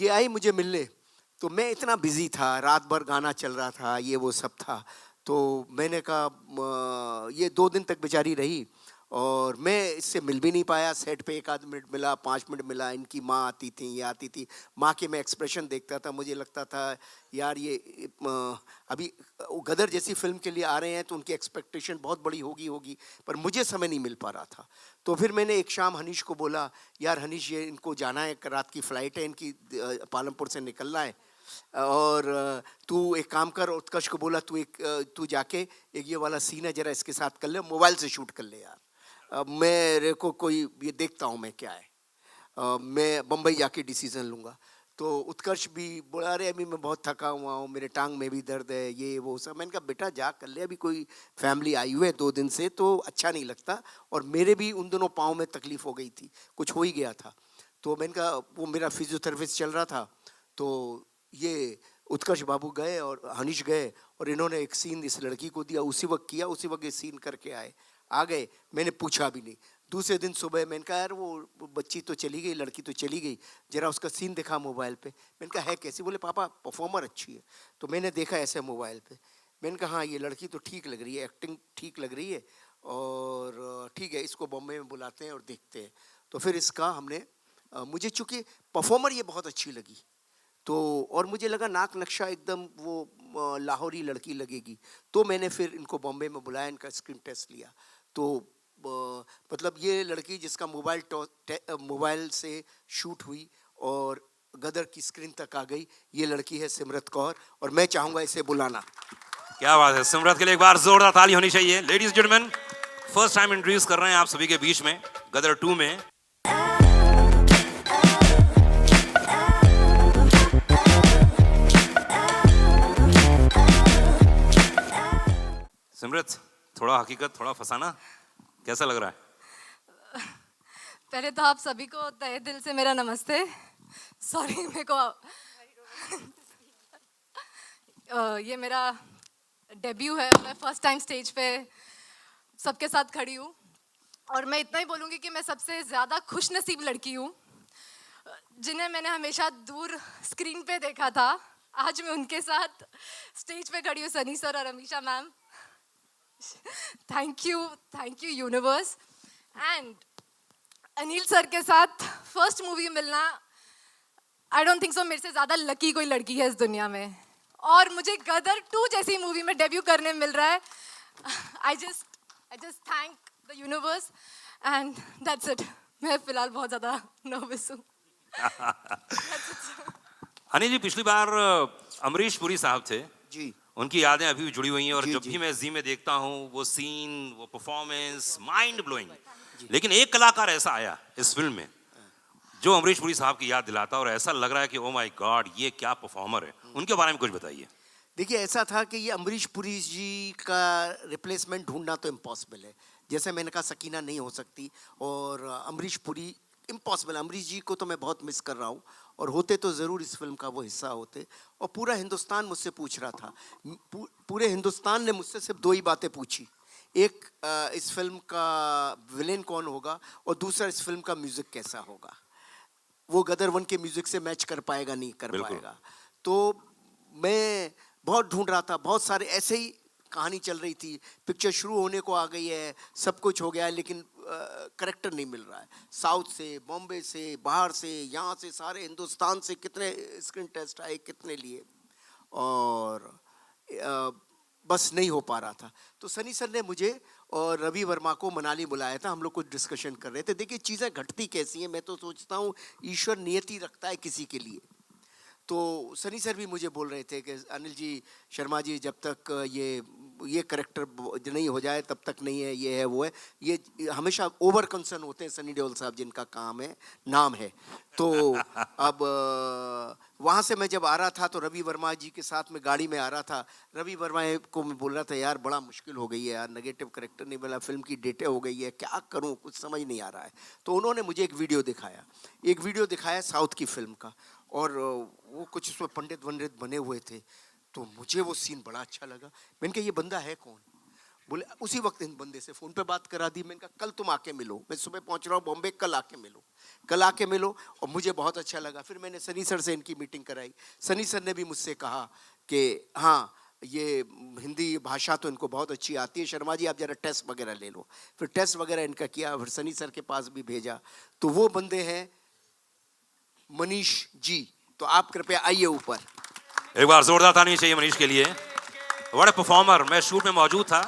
ये आई मुझे मिलने, तो मैं इतना बिजी था, रात भर गाना चल रहा था, ये वो सब था। तो मैंने कहा ये 2 दिन तक बेचारी रही और मैं इससे मिल भी नहीं पाया। सेट पे 1 आध मिनट मिला, 5 मिनट मिला। इनकी माँ आती थी, ये आती थी, माँ के मैं एक्सप्रेशन देखता था, मुझे लगता था यार ये अभी गदर जैसी फिल्म के लिए आ रहे हैं तो उनकी एक्सपेक्टेशन बहुत बड़ी होगी, पर मुझे समय नहीं मिल पा रहा था। तो फिर मैंने एक शाम हनीश को बोला, यार हनीश ये इनको जाना है, रात की फ़्लाइट है इनकी, पालमपुर से निकलना है, और तू एक काम कर। उत्कर्ष को बोला तू जाके एक ये वाला सीन है जरा इसके साथ कर ले, मोबाइल से शूट कर ले यार, मेरे को कोई ये देखता हूँ मैं क्या है, मैं बम्बई जाके डिसीजन लूँगा। तो उत्कर्ष भी बोला, अरे अभी मैं बहुत थका हुआ हूँ, मेरे टांग में भी दर्द है, ये वो सब। मैंने कहा बेटा जा कर ले, अभी कोई फैमिली आई हुई है 2 दिन से तो अच्छा नहीं लगता, और मेरे भी उन दोनों पाँव में तकलीफ़ हो गई थी, कुछ हो ही गया था। तो मैंने कहा, वो मेरा फिजियोथेरेपिस्ट चल रहा था, तो ये उत्कर्ष बाबू गए और हनीश गए और इन्होंने एक सीन इस लड़की को दिया, उसी वक्त किया, उसी वक्त ये सीन करके आ गए। मैंने पूछा भी नहीं। दूसरे दिन सुबह मैंने कहा, यार वो बच्ची तो चली गई, लड़की तो चली गई, जरा उसका सीन दिखा मोबाइल पे। मैंने कहा है कैसी? बोले पापा परफॉर्मर अच्छी है। तो मैंने देखा ऐसे मोबाइल पे, मैंने कहा हाँ ये लड़की तो ठीक लग रही है, एक्टिंग ठीक लग रही है, और ठीक है इसको बॉम्बे में बुलाते हैं और देखते हैं। तो फिर इसका हमने मुझे चूँकि परफॉर्मर ये बहुत अच्छी लगी, तो और मुझे लगा नाक नक्शा एकदम वो लाहौरी लड़की लगेगी, तो मैंने फिर इनको बॉम्बे में बुलाया, इनका स्क्रीन टेस्ट लिया। तो मतलब ये लड़की जिसका मोबाइल से शूट हुई और गदर की स्क्रीन तक आ गई, ये लड़की है सिमरत कौर, और मैं चाहूँगा इसे बुलाना। क्या बात है, सिमरत के लिए एक बार जोरदार ताली होनी चाहिए। Ladies gentleman, first time introduce कर रहे हैं आप सभी के बीच में गदर 2 में सिमरत, थोड़ा हकीकत थोड़ा फसाना, कैसा लग रहा है? पहले तो आप सभी को तहे दिल से मेरा नमस्ते। सॉरी मेरे को ये मेरा डेब्यू है, मैं फर्स्ट टाइम स्टेज पे सबके साथ खड़ी हूँ, और मैं इतना ही बोलूँगी कि मैं सबसे ज़्यादा खुश नसीब लड़की हूँ जिन्हें मैंने हमेशा दूर स्क्रीन पे देखा था, आज मैं उनके साथ स्टेज पे खड़ी हूँ, सनी सर और Amisha ma'am. Thank you universe. And Anil sir के साथ फर्स्ट मूवी मिलना, आई डोंट थिंक सो मेरे से ज़्यादा लकी कोई लड़की है इस दुनिया में. और मुझे गदर 2 जैसी मूवी में डेब्यू करने मिल रहा है. I just thank the universe and that's it. मैं फिलहाल बहुत ज़्यादा नर्वस हूँ. अनिल जी, पिछली बार अमरीश पुरी साहब थे जी. उनकी यादें अभी भी जुड़ी हुई हैं और जी, जब जी. भी मैं जी में देखता हूँ वो सीन, वो परफॉर्मेंस माइंड ब्लोइंग. लेकिन एक कलाकार ऐसा आया इस फिल्म में जो अमरीश पुरी साहब की याद दिलाता और ऐसा लग रहा है कि ओ माय गॉड ये क्या परफॉर्मर है. उनके बारे में कुछ बताइए. देखिए, ऐसा था कि ये अमरीश पुरी जी का रिप्लेसमेंट ढूंढना तो इम्पॉसिबल है. जैसे मैंने कहा, सकीना नहीं हो सकती और अमरीश पुरी इम्पॉसिबल. अमरीश जी को तो मैं बहुत मिस कर रहा हूँ और होते तो ज़रूर इस फिल्म का वो हिस्सा होते. और पूरा हिंदुस्तान मुझसे पूछ रहा था, पूरे हिंदुस्तान ने मुझसे सिर्फ 2 ही बातें पूछी. एक, इस फिल्म का विलेन कौन होगा और दूसरा, इस फिल्म का म्यूज़िक कैसा होगा. वो गदर 1 के म्यूज़िक से मैच कर पाएगा, नहीं कर बिल्कुल. पाएगा. तो मैं बहुत ढूंढ रहा था. बहुत सारे ऐसे ही कहानी चल रही थी. पिक्चर शुरू होने को आ गई है, सब कुछ हो गया है, लेकिन करेक्टर नहीं मिल रहा है. साउथ से, बॉम्बे से, बाहर से, यहाँ से, सारे हिंदुस्तान से कितने स्क्रीन टेस्ट आए, कितने लिए, और बस नहीं हो पा रहा था. तो सनी सर ने मुझे और रवि वर्मा को मनाली बुलाया था. हम लोग कुछ डिस्कशन कर रहे थे. देखिए, चीज़ें घटती कैसी हैं. मैं तो सोचता हूँ ईश्वर नियति रखता है किसी के लिए. तो सनी सर भी मुझे बोल रहे थे कि अनिल जी, शर्मा जी, जब तक ये करेक्टर नहीं हो जाए तब तक नहीं है, ये है, वो है. ये हमेशा ओवर कंसर्न होते हैं सनी देओल साहब, जिनका काम है, नाम है. तो अब वहाँ से मैं जब आ रहा था तो रवि वर्मा जी के साथ में गाड़ी में आ रहा था. रवि वर्मा को मैं बोल रहा था, यार बड़ा मुश्किल हो गई है यार, नेगेटिव करेक्टर नहीं मिला, फिल्म की डेटें हो गई है, क्या करूँ, कुछ समझ नहीं आ रहा है. तो उन्होंने मुझे एक वीडियो दिखाया साउथ की फिल्म का, और वो कुछ उसमें पंडित वंडित बने हुए थे. तो मुझे वो सीन बड़ा अच्छा लगा. मैंने कहा, ये बंदा है कौन. बोले, उसी वक्त इन बंदे से फ़ोन पे बात करा दी. मैंने कहा, कल तुम आके मिलो, मैं सुबह पहुंच रहा हूँ बॉम्बे, कल आके मिलो. और मुझे बहुत अच्छा लगा. फिर मैंने सनी सर से इनकी मीटिंग कराई. सनी सर ने भी मुझसे कहा कि हाँ, ये हिंदी भाषा तो इनको बहुत अच्छी आती है, शर्मा जी आप ज़रा टेस्ट वगैरह ले लो. फिर टेस्ट वगैरह इनका किया, फिर सनी सर के पास भी भेजा. तो वो बंदे हैं मनीष जी. तो आप कृपया आइए ऊपर. एक बार जोरदार ताली चाहिए मनीष के लिए. बड़े परफॉर्मर. मैं शूट में मौजूद था,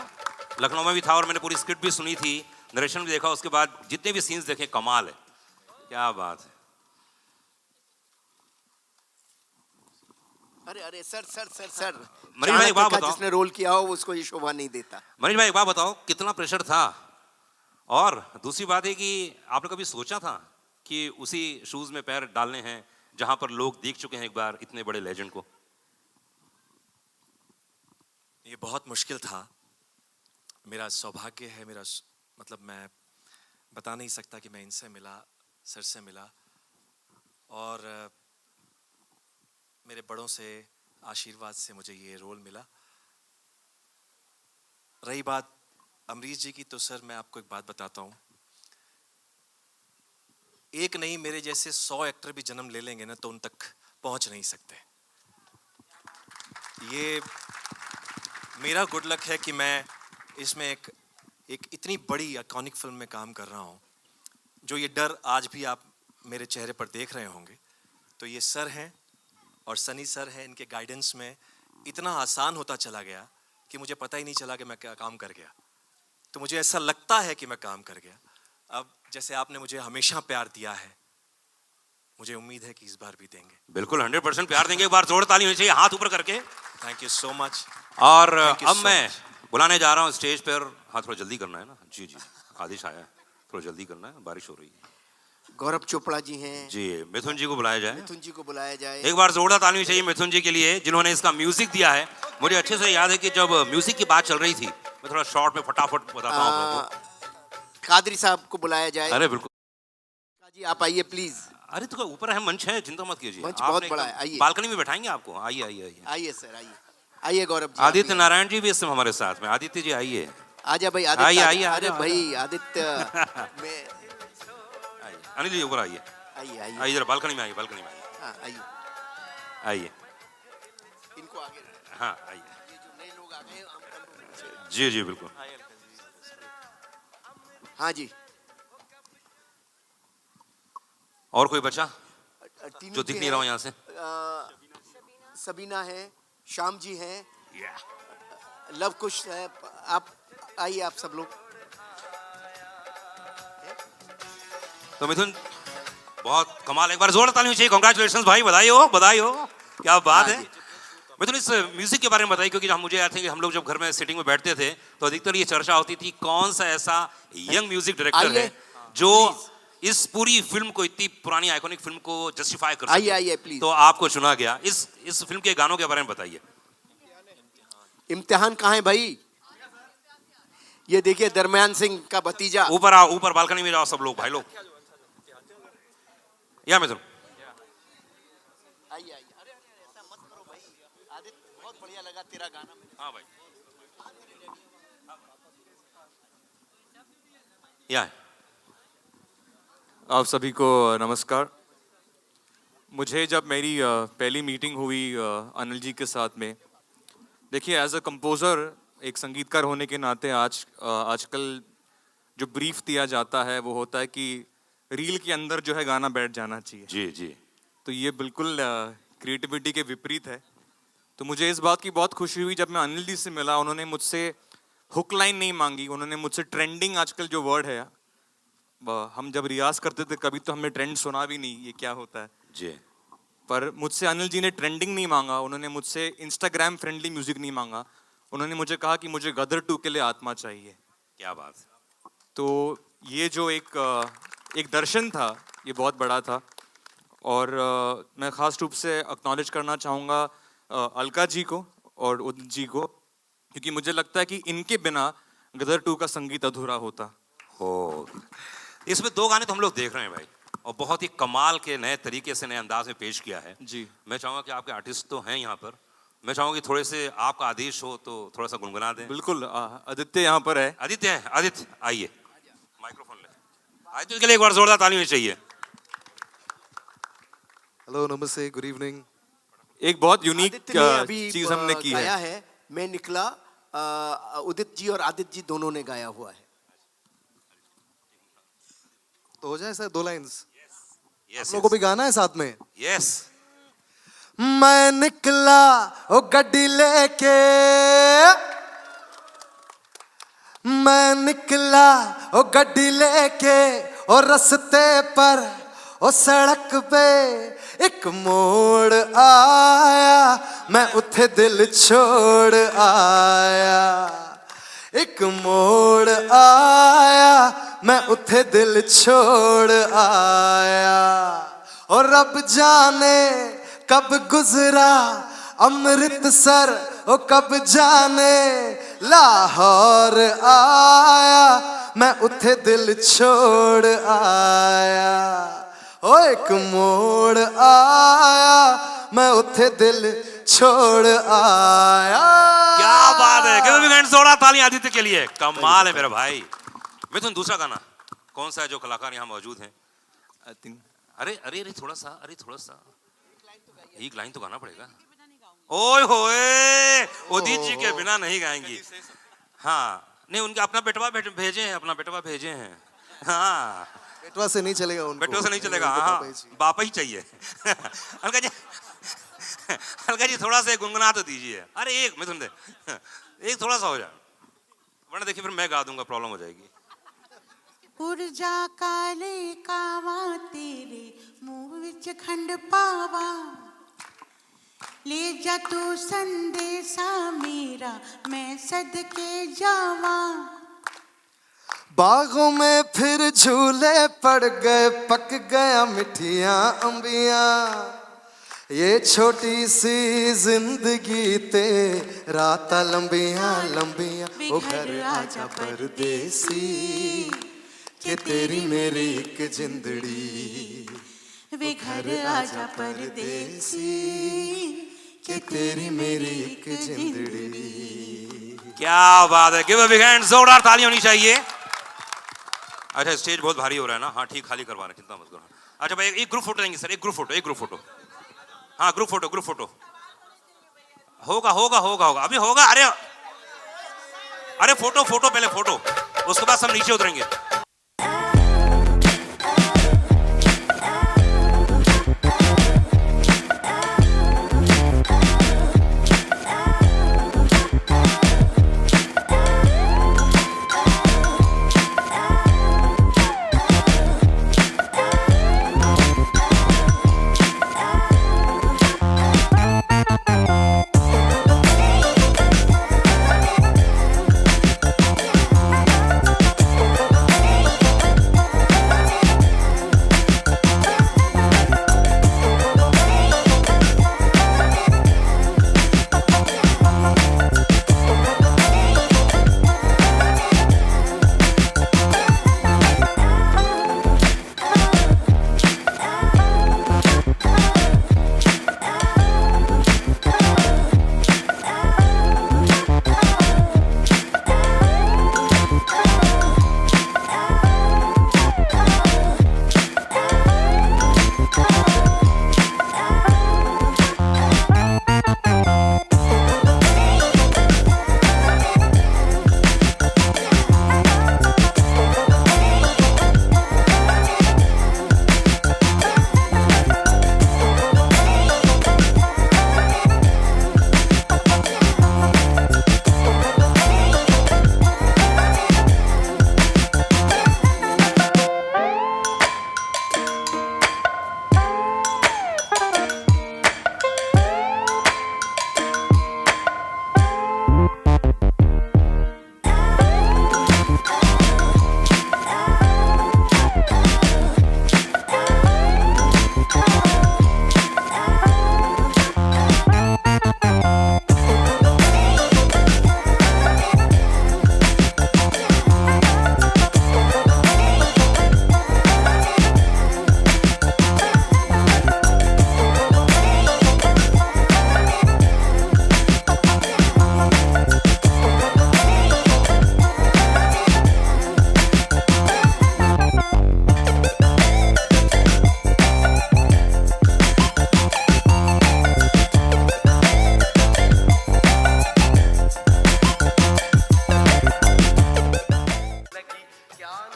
लखनऊ में भी था, और मैंने पूरी स्क्रिप्ट भी सुनी थी, नरेशन भी देखा. उसके बाद जितने भी सीन्स देखे, कमाल है. क्या बात है. अरे सर मनीष भाई, एक बात बताओ. जिसने रोल किया हो उसको ये शोभा नहीं देता. मनीष भाई, एक बात बताओ, कितना प्रेशर था. और दूसरी बात है कि आपने कभी सोचा था कि उसी शूज में पैर डालने हैं जहां पर लोग देख चुके हैं एक बार इतने बड़े लेजेंड को. ये बहुत मुश्किल था. मेरा सौभाग्य है, मतलब मैं बता नहीं सकता कि मैं इनसे मिला, सर से मिला, और मेरे बड़ों से आशीर्वाद से मुझे ये रोल मिला. रही बात अमरीश जी की, तो सर मैं आपको एक बात बताता हूँ. एक नहीं, मेरे जैसे 100 एक्टर भी जन्म ले लेंगे ना, तो उन तक पहुंच नहीं सकते. ये मेरा गुड लक है कि मैं इसमें एक इतनी बड़ी आइकॉनिक फिल्म में काम कर रहा हूँ. जो ये डर आज भी आप मेरे चेहरे पर देख रहे होंगे, तो ये सर हैं और सनी सर हैं. इनके गाइडेंस में इतना आसान होता चला गया कि मुझे पता ही नहीं चला कि मैं क्या काम कर गया. तो मुझे ऐसा लगता है कि मैं काम कर गया. अब जैसे आपने मुझे हमेशा प्यार दिया है, मुझे उम्मीद है कि इस बार भी देंगे. बिल्कुल 100% प्यार देंगे. एक बार जोर ताली होनी चाहिए, हाथ ऊपर करके. Thank you so much. और Thank you अब so मैं much. बुलाने जा रहा हूँ स्टेज पर. हाँ, थोड़ा जल्दी करना है ना. जी जी, आदेश आया है, थोड़ा जल्दी करना है, बारिश हो रही है. गौरव चोपड़ा जी हैं. जी, मिथुन जी को बुलाया जाए. मिथुन जी को बुलाया जाए. एक बार जोरदार ताली चाहिए मिथुन जी के लिए, जिन्होंने इसका म्यूजिक दिया है. मुझे अच्छे से याद है कि जब म्यूजिक की बात चल रही थी, मैं थोड़ा शॉर्ट में फटाफट बताता हूँ आप लोगों को. कादरी साहब को बुलाया जाए. अरे बिल्कुल जी, आप आइए प्लीज. अरे तो ऊपर है, मंच है, चिंता मत कीजिए. मंच बहुत बड़ा है, आइए. बालकनी में बैठाएंगे आपको. आइए आइए आइए. आइए सर, आइए गौरव जी. आदित्य नारायण जी भी इस समय हमारे साथ में. आदित्य जी आइए. आजा भाई, आइए, आइए, अरे आइए, भाई आदित्य में आइए. अनिल जी ऊपर आइए. आइए. आइए जरा बालकनी में आइए. बालकनी में आइए. हाँ, आइए. आइए. इनको आगे हाँ आइए। ये जो नए लोग आ गए हैं, हम लोग जी जी बिल्कुल। हाँ जी और कोई बचा तीनों जो दिख जी नहीं रहा हूँ हैं। यहाँ से? सबीना है, श्याम जी हैं, लव कुश है। आप आइए, आप सब लोग। तो मिथुन बहुत कमाल, एक बार जोरदार तालियां चाहिए। कांग्रेचुलेशंस भाई, बधाई हो, बधाई हो, क्या बात है। मिथुन इस म्यूजिक के बारे में बताइए, क्योंकि हम मुझे याद है कि हम लोग जब घर में सिटिंग में बैठते थे तो अधिकतर ये चर्चा होती थी कौन सा ऐसा यंग म्यूजिक डायरेक्टर है जो इस पूरी फिल्म को, इतनी पुरानी आइकॉनिक फिल्म को जस्टिफाई कर सके। आइए प्लीज। तो आपको चुना गया। इस फिल्म के गानों के बारे में बताइए। इम्तिहान कहाँ है भाई? ये देखिए दरमियान सिंह का भतीजा। ऊपर आओ, ऊपर बालकनी में जाओ सब लोग, भाई लोग। या मिथुन आइए आइए। अरे ऐसा मत करो भाई। आदित्य बहुत बढ़िया लगा तेरा गाना। हाँ भाई, या आप सभी को नमस्कार। मुझे जब मेरी पहली मीटिंग हुई अनिल जी के साथ में, देखिए एज अ कंपोज़र, एक संगीतकार होने के नाते आजकल जो ब्रीफ दिया जाता है वो होता है कि रील के अंदर जो है गाना बैठ जाना चाहिए। जी जी। तो ये बिल्कुल क्रिएटिविटी के विपरीत है। तो मुझे इस बात की बहुत खुशी हुई जब मैं अनिल जी से मिला। उन्होंने मुझसे हुक लाइन नहीं मांगी, उन्होंने मुझसे ट्रेंडिंग, आजकल जो वर्ड है, हम जब रियाज करते थे कभी तो हमने ट्रेंड सुना भी नहीं, ये क्या होता है जी। पर मुझसे अनिल जी ने ट्रेंडिंग नहीं मांगा, उन्होंने मुझसे इंस्टाग्राम फ्रेंडली म्यूजिक नहीं मांगा। उन्होंने मुझे कहा कि मुझे गदर 2 के लिए आत्मा चाहिए। क्या बात। तो ये जो एक दर्शन था, ये बहुत बड़ा था। और मैं ख़ास रूप से एक्नॉलेज करना चाहूँगा अलका जी को और उदित जी को, क्योंकि मुझे लगता है कि इनके बिना गदर 2 का संगीत अधूरा होता। हो, इसमें 2 गाने तो हम लोग देख रहे हैं भाई, और बहुत ही कमाल के नए तरीके से, नए अंदाज में पेश किया है जी। मैं चाहूँगा कि आपके आर्टिस्ट तो हैं यहाँ पर, मैं चाहूँगा कि थोड़े से आपका आदेश हो तो थोड़ा सा गुनगुना दें। बिल्कुल। आदित्य यहाँ पर है। आदित्य है, आदित्य आइए, माइक्रोफोन ले। आदित्य के लिए एक बार जोरदार ताली होनी चाहिए। हेलो, नमस्ते, गुड इवनिंग। एक बहुत यूनिक आदित्य ने अभी चीज हमने की गाया है। है। मैं निकला, उदित जी और आदित्य जी दोनों ने गाया हुआ है। तो हो जाए सर 2 लाइंस। यस, आप लोगों को भी गाना है साथ में। यस। मैं निकला ओ गड्डी लेके, मैं निकला ओ गड्डी लेके, और रस्ते पर ओ सड़क पे एक मोड़ आया, मैं उथे दिल छोड़ आया। एक मोड़ आया, मैं उथे दिल छोड़ आया। और रब जाने कब गुजरा अमृतसर, ओ कब जाने लाहौर आया, मैं उथे दिल छोड़ आया। ओ एक मोड़ आया, मैं उथे दिल छोड़ आया। क्या बात है, give a big hand, जोरदार तालियां आदित्य के लिए। कमाल है मेरा भाई। मिथुन, दूसरा गाना कौन सा है जो कलाकार यहाँ मौजूद हैं? अरे अरे अरे थोड़ा सा, अरे थोड़ा सा एक लाइन तो गाना पड़ेगा। ओए होए, उदित जी के बिना नहीं गाएंगी। हाँ, नहीं, उनके अपना बेटवा भेजे हैं, अपना बेटवा भेजे हैं। हाँ, बेटवा से नहीं चलेगा उनको। बेटवा से नहीं चलेगा, हाँ, बापा ही चाहिए। अलका जी, अलका जी थोड़ा सा गुनगुना तो दीजिए। अरे एक मिथुन दे, एक थोड़ा सा हो जाए, वरना देखिए फिर मैं गा दूंगा, प्रॉब्लम हो जाएगी। ऊर्जा काले कावा तेरे मुंह विच खंड पावा, ले जा तू संदेशा मेरा, मैं सदके जावा। बागों में फिर झूले पड़ गए, पक गया मिठियां अंबियां, ये छोटी सी जिंदगी ते राता लंबियां लंबियां। ओ घर आजा परदेसी, के तेरी मेरी एक जिंदड़ी। वे घर आजा परदेसी, के तेरी मेरी एक जिंदड़ी। क्या बात है, गिव अ बिग हैंड, जोरदार ताली होनी चाहिए। अच्छा, स्टेज बहुत भारी हो रहा है ना? हाँ ठीक, खाली करवा रहे, चिंता मत करो। अच्छा भाई, एक ग्रुप फोटो लेंगे सर, एक ग्रुप फोटो, एक ग्रुप फोटो। हाँ, ग्रुप फोटो, ग्रुप फोटो। होगा होगा होगा होगा अभी होगा। अरे अरे फोटो फोटो पहले फोटो, उसके बाद सब नीचे उतरेंगे।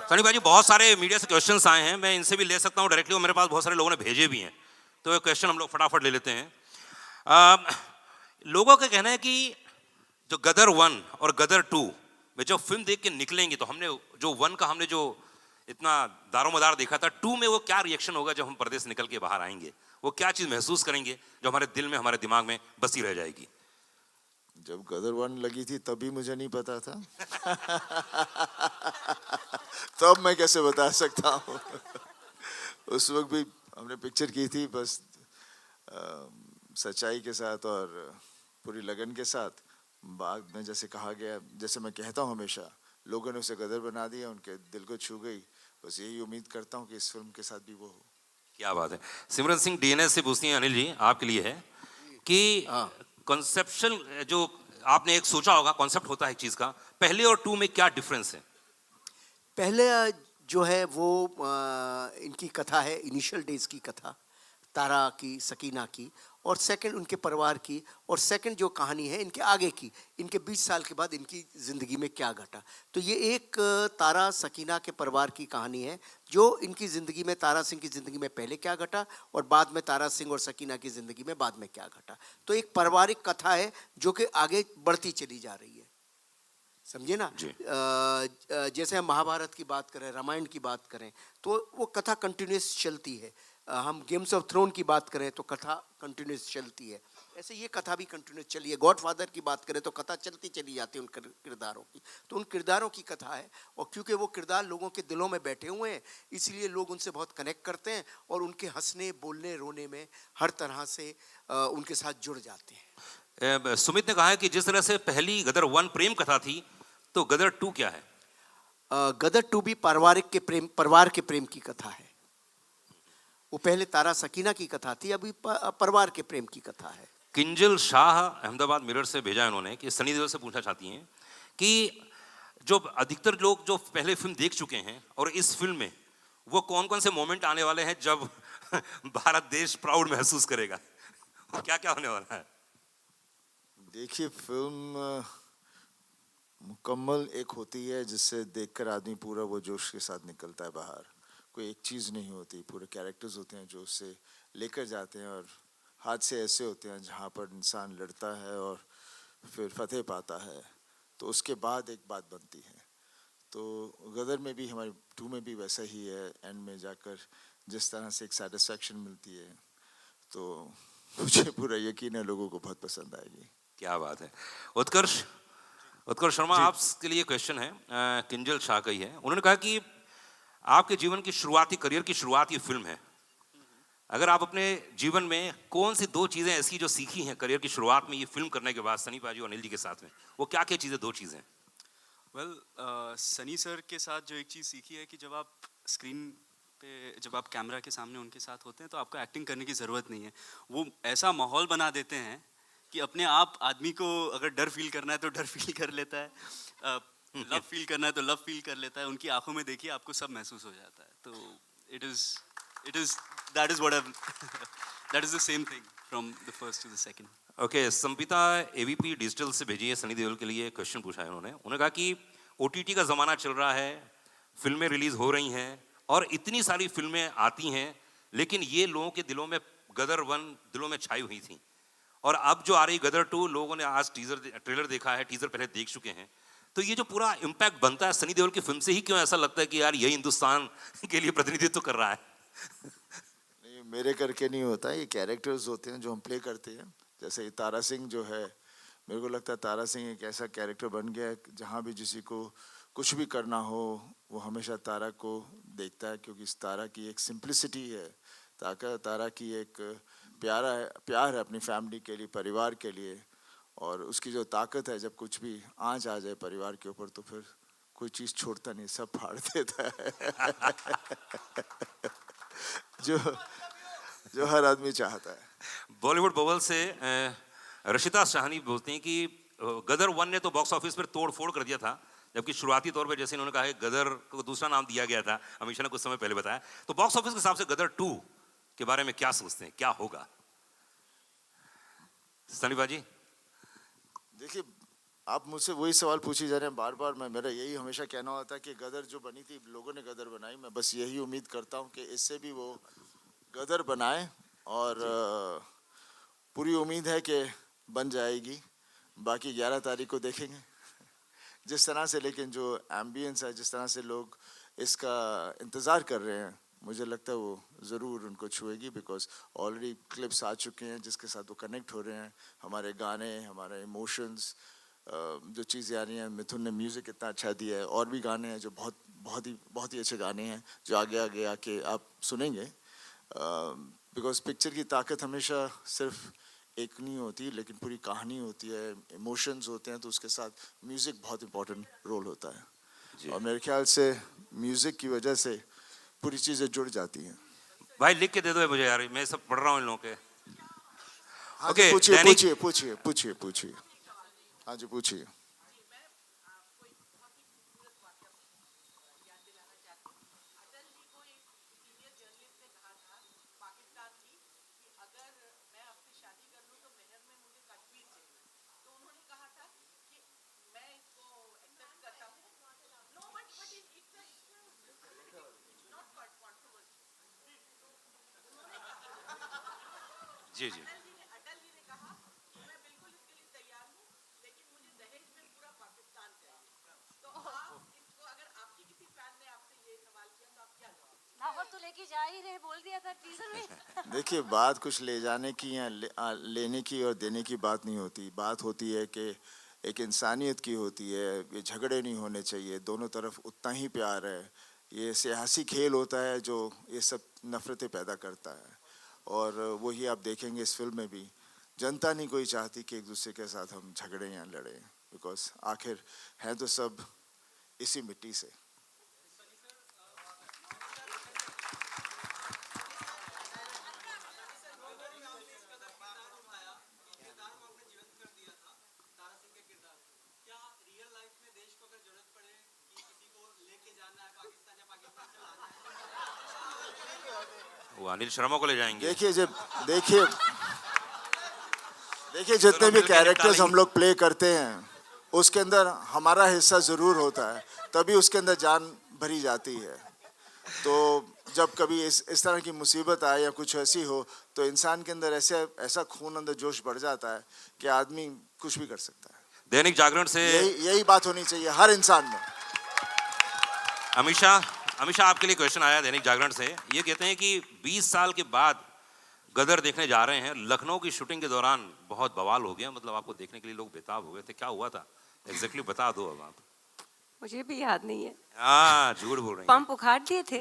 सनी भाई जी, बहुत सारे मीडिया से क्वेश्चंस आए हैं, मैं इनसे भी ले सकता हूं डायरेक्टली, और मेरे पास बहुत सारे लोगों ने भेजे भी हैं, तो ये क्वेश्चन हम लोग फटाफट ले लेते हैं। लोगों का कहना है कि जो गदर 1 और गदर 2 में जब फिल्म देख के निकलेंगे तो हमने जो 1 का हमने जो इतना दारोमदार देखा था, 2 में वो क्या रिएक्शन होगा जब हम पर्दे से निकल के बाहर आएंगे, वो क्या चीज़ महसूस करेंगे जो हमारे दिल में हमारे दिमाग में बसी रह जाएगी। जब गदर 1 लगी थी तभी मुझे नहीं पता था तब मैं कैसे बता सकता हूँ उस वक्त भी हमने पिक्चर की थी बस सच्चाई के साथ और पूरी लगन के साथ। बाद में जैसे कहा गया, जैसे मैं कहता हूँ हमेशा, लोगों ने उसे गदर बना दिया, उनके दिल को छू गई। बस यही उम्मीद करता हूँ कि इस फिल्म के साथ भी वो हो। क्या बात है। सिमरन सिंह डीएनएस से पूछती हैं अनिल जी, आपके लिए है कि कॉन्सेप्शल जो आपने एक सोचा होगा, कॉन्सेप्ट होता है एक चीज़ का, पहले और 2 में क्या डिफरेंस है? पहले जो है वो इनकी कथा है, इनिशियल डेज की कथा, तारा की, सकीना की, और सेकंड उनके परिवार की, और सेकंड जो कहानी है इनके आगे की, इनके 20 साल के बाद इनकी ज़िंदगी में क्या घटा। तो ये एक तारा सकीना के परिवार की कहानी है, जो इनकी ज़िंदगी में, तारा सिंह की ज़िंदगी में पहले क्या घटा और बाद में तारा सिंह और सकीना की ज़िंदगी में बाद में क्या घटा। तो एक पारिवारिक कथा है जो कि आगे बढ़ती चली जा रही है, समझे ना। जैसे हम महाभारत की बात करें, रामायण की बात करें, तो वो कथा कंटिन्यूस चलती है। हम गेम्स ऑफ थ्रोन की बात करें तो कथा कंटिन्यूस चलती है, ऐसे ये कथा भी कंटिन्यूस चली है। गॉडफादर की बात करें तो कथा चलती चली जाती है उन किरदारों की, तो उन किरदारों की कथा है। और क्योंकि वो किरदार लोगों के दिलों में बैठे हुए हैं, इसलिए लोग उनसे बहुत कनेक्ट करते हैं और उनके हंसने, बोलने, रोने में हर तरह से उनके साथ जुड़ जाते हैं। सुमित ने कहा है कि जिस तरह से पहली गदर 1 प्रेम कथा थी, तो गदर 2 क्या है? गदर 2 भी परिवार के प्रेम की कथा है। वो पहले तारा सकीना की कथा थी, अभी परिवार के प्रेम की कथा है। किंजल शाह अहमदाबाद मिरर से भेजा इन्होंने कि सनी देओल से पूछना चाहती हैं कि जो अधिकतर लोग जो पहले फिल्म देख चुके हैं और इस फिल्म में वो कौन कौन से मोमेंट आने वाले हैं जब भारत देश प्राउड महसूस करेगा, क्या क्या होने वाला है? देखिए फिल्म मुकम्मल एक होती है जिससे देखकर आदमी पूरा वो जोश के साथ निकलता है बाहर। कोई एक चीज़ नहीं होती, पूरे कैरेक्टर्स होते हैं जो उससे लेकर जाते हैं, और हादसे ऐसे होते हैं जहाँ पर इंसान लड़ता है और फिर फतेह पाता है, तो उसके बाद एक बात बनती है। तो गदर में भी, हमारे 2 में भी वैसा ही है। एंड में जाकर जिस तरह से एक सेटिस्फेक्शन मिलती है, तो मुझे पूरा यकीन है लोगों को बहुत पसंद आएगी। क्या बात है। उत्कर्ष उत्कर्ष शर्मा, आपके लिए क्वेश्चन है, किंजल शाह का ही है। उन्होंने कहा कि आपके जीवन की शुरुआती, करियर की शुरुआत ये फिल्म है। अगर आप अपने जीवन में कौन सी 2 चीजें ऐसी जो सीखी हैं करियर की शुरुआत में ये फिल्म करने के बाद सनी पाजी और अनिल जी के साथ में, वो क्या क्या चीजें, 2 चीजें? वेल, सनी सर के साथ जो एक चीज़ सीखी है कि जब आप स्क्रीन पे, जब आप कैमरा के सामने उनके साथ होते हैं तो आपको एक्टिंग करने की ज़रूरत नहीं है। वो ऐसा माहौल बना देते हैं कि अपने आप आदमी को अगर डर फील करना है तो डर फील कर लेता है, लव फील करना है तो लव फील कर लेता है। उनकी आंखों में देखिए आपको सब महसूस हो जाता है। तो it is that is what that is the same thing from the first to the second. Okay, Sampita AVP digital से भेजी है, सनी देओल के लिए क्वेश्चन पूछा है उन्होंने कहा कि ओटीटी का ज़माना चल रहा है, फिल्में रिलीज हो रही हैं और इतनी सारी फिल्में आती हैं, लेकिन ये लोगों के दिलों में गदर 1 दिलों में छाई हुई थी, और अब जो आ रही गदर 2, लोगों ने आज ट्रेलर देखा है, टीजर पहले देख चुके हैं। तो ये जो पूरा इम्पैक्ट बनता है सनी देओल की फिल्म से ही, क्यों ऐसा लगता है कि यार यही हिंदुस्तान के लिए प्रतिनिधित्व कर रहा है? नहीं, मेरे करके नहीं होता, ये कैरेक्टर्स होते हैं जो हम प्ले करते हैं। जैसे तारा सिंह जो है, मेरे को लगता है तारा सिंह एक ऐसा कैरेक्टर बन गया है, जहाँ भी किसी को कुछ भी करना हो वो हमेशा तारा को देखता है, क्योंकि इस तारा की एक सिंप्लिसिटी है, तारा की एक प्यार है अपनी फैमिली के लिए, परिवार के लिए, और उसकी जो ताकत है, जब कुछ भी आँच आ जाए परिवार के ऊपर तो फिर कोई चीज़ छोड़ता नहीं, सब फाड़ देता है। जो हर आदमी चाहता है। बॉलीवुड बबल से रशिता शाहनी बोलते हैं कि गदर 1 ने तो बॉक्स ऑफिस पर तोड़ फोड़ कर दिया था, जबकि शुरुआती तौर पे जैसे इन्होंने कहा है गदर को दूसरा नाम दिया गया था, अमीशा ने कुछ समय पहले बताया। तो बॉक्स ऑफिस के हिसाब से गदर 2 के बारे में क्या सोचते हैं, क्या होगा? सनी बाजी। देखिए, आप मुझसे वही सवाल पूछी जा रहे हैं बार बार। मेरा यही हमेशा कहना होता है कि गदर जो बनी थी, लोगों ने गदर बनाई, मैं बस यही उम्मीद करता हूँ कि इससे भी वो गदर बनाए, और पूरी उम्मीद है कि बन जाएगी। बाकी 11 तारीख को देखेंगे जिस तरह से, लेकिन जो एम्बियंस है, जिस तरह से लोग इसका इंतज़ार कर रहे हैं, मुझे लगता है वो ज़रूर उनको छुएगी, बिकॉज ऑलरेडी क्लिप्स आ चुके हैं जिसके साथ वो कनेक्ट हो रहे हैं। हमारे गाने, हमारे इमोशंस, जो चीज़ें आ रही हैं, मिथुन ने म्यूज़िक इतना अच्छा दिया है, और भी गाने हैं जो बहुत ही अच्छे गाने हैं जो आगे आगे आके आप सुनेंगे। बिकॉज पिक्चर की ताकत हमेशा सिर्फ एक नहीं होती, लेकिन पूरी कहानी होती है, इमोशंस होते हैं, तो उसके साथ म्यूज़िक बहुत इंपॉर्टेंट रोल होता है। और मेरे ख्याल से म्यूज़िक की वजह से पूरी चीज़ें जुड़ जाती हैं। भाई लिख के दे दो मुझे यार, मैं सब पढ़ रहा हूँ इन लोगों के। हाँ ओके, पूछिए। हाँ जी, पूछिए। जी। तो लेके जा ही रहे, बोल दिया था टीजर में। देखिए, बात कुछ ले जाने की या लेने की और देने की बात नहीं होती। बात होती है कि एक इंसानियत की होती है। ये झगड़े नहीं होने चाहिए, दोनों तरफ उतना ही प्यार है। ये सियासी खेल होता है जो ये सब नफ़रतें पैदा करता है, और वही आप देखेंगे इस फिल्म में भी। जनता नहीं कोई चाहती कि एक दूसरे के साथ हम झगड़ें या लड़ें, बिकॉज आखिर हैं तो सब इसी मिट्टी से। वो अनिल शर्मा को ले जाएंगे। देखिए देखिए जितने भी कैरेक्टर्स हम लोग प्ले करते हैं उसके अंदर हमारा हिस्सा ज़रूर होता है, तभी उसके अंदर जान भरी जाती है। तो जब कभी इस तरह की मुसीबत आए या कुछ ऐसी हो तो इंसान के अंदर ऐसा खून अंदर जोश बढ़ जाता है कि आदमी कुछ भी कर सकता है। दैनिक जागरण से यही बात होनी चाहिए हर इंसान में। अमीषा आपके लिए क्वेश्चन आया दैनिक जागरण से। ये कहते हैं कि 20 साल के बाद गदर देखने जा रहे हैं। लखनऊ की शूटिंग के दौरान बहुत बवाल हो गया, मतलब आपको देखने के लिए लोग बेताब हो गए थे। क्या हुआ था एग्जैक्टली बता दो अब आप। मुझे भी याद नहीं है। हाँ झूठ बोल रहे हैं। पंप उखाड़ दिए थे।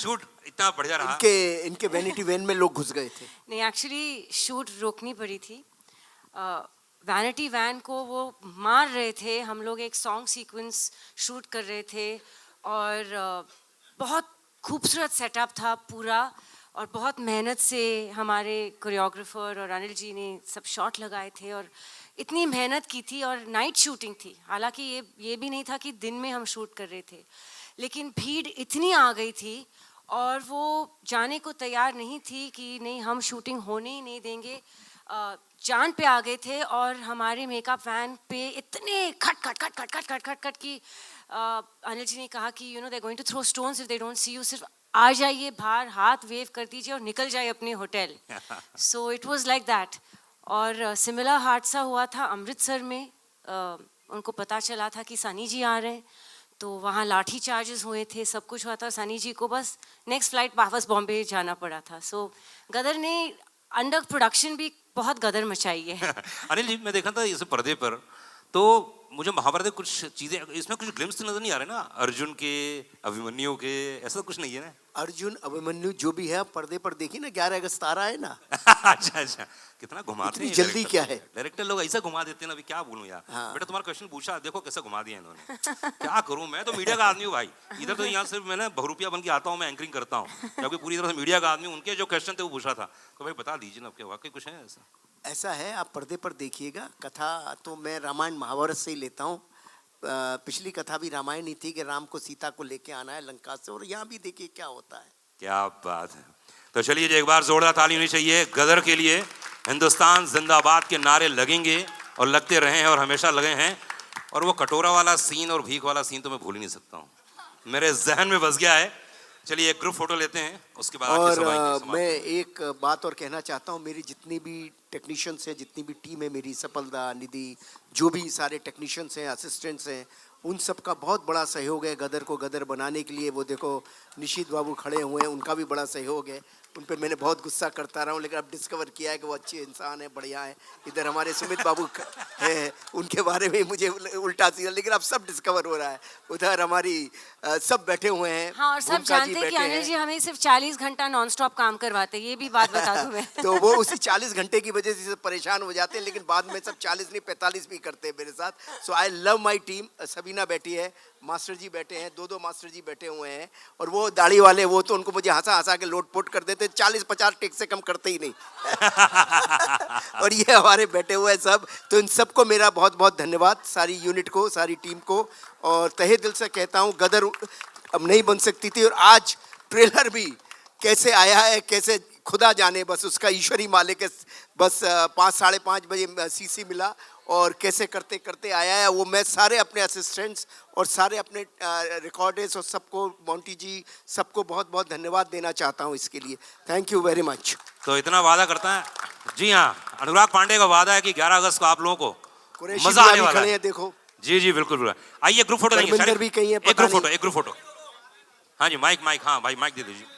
शूट इतना बढ़िया रहा। इनके वैनिटी वैन में लोग घुस गए थे। नहीं, एक्चुअली शूट रोकनी पड़ी थी। वैनिटी वैन को वो मार रहे थे। हम लोग एक सॉन्ग सीक्वेंस शूट कर रहे थे और बहुत खूबसूरत सेटअप था पूरा, और बहुत मेहनत से हमारे कोरियोग्राफर और अनिल जी ने सब शॉट लगाए थे और इतनी मेहनत की थी। और नाइट शूटिंग थी, हालांकि ये भी नहीं था कि दिन में हम शूट कर रहे थे, लेकिन भीड़ इतनी आ गई थी और वो जाने को तैयार नहीं थी कि नहीं हम शूटिंग होने ही नहीं देंगे। जान पे आ गए थे और हमारे मेकअप वैन पे इतने खट की अनिल जी ने कहा कि you know they going to throw stones if they don't see you, सिर्फ आ जाइए बाहर, हाथ वेव कर दीजिए और निकल जाइए अपने hotel. So it was like that. और सिमिलर हादसा हुआ था अमृतसर में। उनको पता चला था कि सनी जी आ रहे हैं, तो वहाँ लाठी चार्जेस हुए थे, सब कुछ हुआ था। सनी जी को बस नेक्स्ट फ्लाइट वापस बॉम्बे जाना पड़ा था। सो गदर ने अंडर प्रोडक्शन भी बहुत गदर मचाई है। अनिल जी मैं देखा था इस पर्दे पर, तो मुझे महाभारत कुछ चीजें इसमें कुछ ग्लिम्स नजर नहीं आ रहे ना, अर्जुन के, अभिमन्यु के, ऐसा कुछ नहीं है ना। अर्जुन अभिमन्यु जो भी है पर्दे पर देखिए ना, 11 अगस्त आ रहा है ना। अच्छा कितना घुमाते हैं जल्दी क्या है। डायरेक्टर लोग ऐसा घुमा देते हैं ना, अभी क्या बोलूं यार। हाँ। बेटा तुम्हारा क्वेश्चन पूछा, देखो कैसे घुमा दिया इन्होंने। क्या करूं, मैं तो मीडिया का आदमी हूँ भाई। इधर तो यहाँ सिर्फ मैं बहुरुपिया बन के आता हूँ, मैं एंकरिंग करता हूँ, क्योंकि पूरी तरह से मीडिया का आदमी। उनके जो क्वेश्चन थे वो पूछा था, तो भाई बता दीजिए ना, क्या वाकई कुछ है ऐसा? ऐसा है, आप पर्दे पर देखिएगा। कथा तो मैं रामायण महाभारत से ही लेता हूँ। पिछली कथा भी रामायण ही थी कि राम को सीता को लेके आना है लंका से, और यहाँ भी देखिए क्या होता है। क्या बात है। तो चलिए एक बार जोरदार ताली होनी चाहिए गदर के लिए। हिंदुस्तान जिंदाबाद के नारे लगेंगे और लगते रहे हैं और हमेशा लगे हैं। और वो कटोरा वाला सीन और भीख वाला सीन तो मैं भूल ही नहीं सकता हूँ, मेरे जहन में बस गया है। चलिए एक ग्रुप फोटो लेते हैं, उसके बाद और मैं एक बात और कहना चाहता हूँ। मेरी जितनी भी टेक्नीशियंस हैं, जितनी भी टीम है मेरी, सफलदा, निधि, जो भी सारे टेक्नीशियंस हैं, असिस्टेंट्स हैं, उन सब का बहुत बड़ा सहयोग है गदर को गदर बनाने के लिए। वो देखो निशीत बाबू खड़े हुए हैं, उनका भी बड़ा सहयोग है। उन पर मैंने बहुत गुस्सा करता रहा हूँ, लेकिन अब डिस्कवर किया है कि वो अच्छे इंसान है, बढ़िया है। इधर हमारे सुमित बाबू हैं, उनके बारे में मुझे उल्टा सीधा, लेकिन अब सब डिस्कवर हो रहा है। उधर हमारी सब बैठे हुए हैं। हाँ, और सब जानते हैं कि अनिल जी हमें सिर्फ 40 घंटा नॉन स्टॉप काम करवाते हैं, ये भी बात बता दूं मैं। तो वो उसी 40 घंटे की वजह से परेशान हो जाते हैं, लेकिन बाद में सब 40 नहीं 45 भी करते हैं मेरे साथ। So I love my team. Sabina बैठी है, मास्टर जी बैठे हैं, दो मास्टर जी बैठे हुए हैं, और वो दाढ़ी वाले, वो तो उनको मुझे हंसा के लोट पोट कर देते, 40-50 टेक से कम करते ही नहीं। और ये हमारे बैठे हुए हैं सब। तो इन सबको मेरा बहुत बहुत धन्यवाद, सारी यूनिट को, सारी टीम को। और तहे दिल से कहता हूँ गदर अब नहीं बन सकती थी, और आज ट्रेलर भी कैसे आया है, कैसे खुदा जाने, बस उसका ईश्वरी मालिक है। बस 5-5:30 बजे सीसी मिला और कैसे करते करते आया है वो। मैं सारे अपने असिस्टेंट्स और सारे अपने रिकॉर्डर्स और सबको, मोंटी जी, सबको बहुत बहुत धन्यवाद देना चाहता हूँ इसके लिए। Thank you very much. तो इतना वादा करता है जी। हाँ, अनुराग पांडे का वादा है कि 11 अगस्त को आप लोगों को मजा आने वाला है। देखो जी बिल्कुल। आइए ग्रुप फोटो लेंगे। भी कहीं है, एक ग्रुप फोटो। हाँ जी, माइक। हाँ भाई माइक दे दीजिए।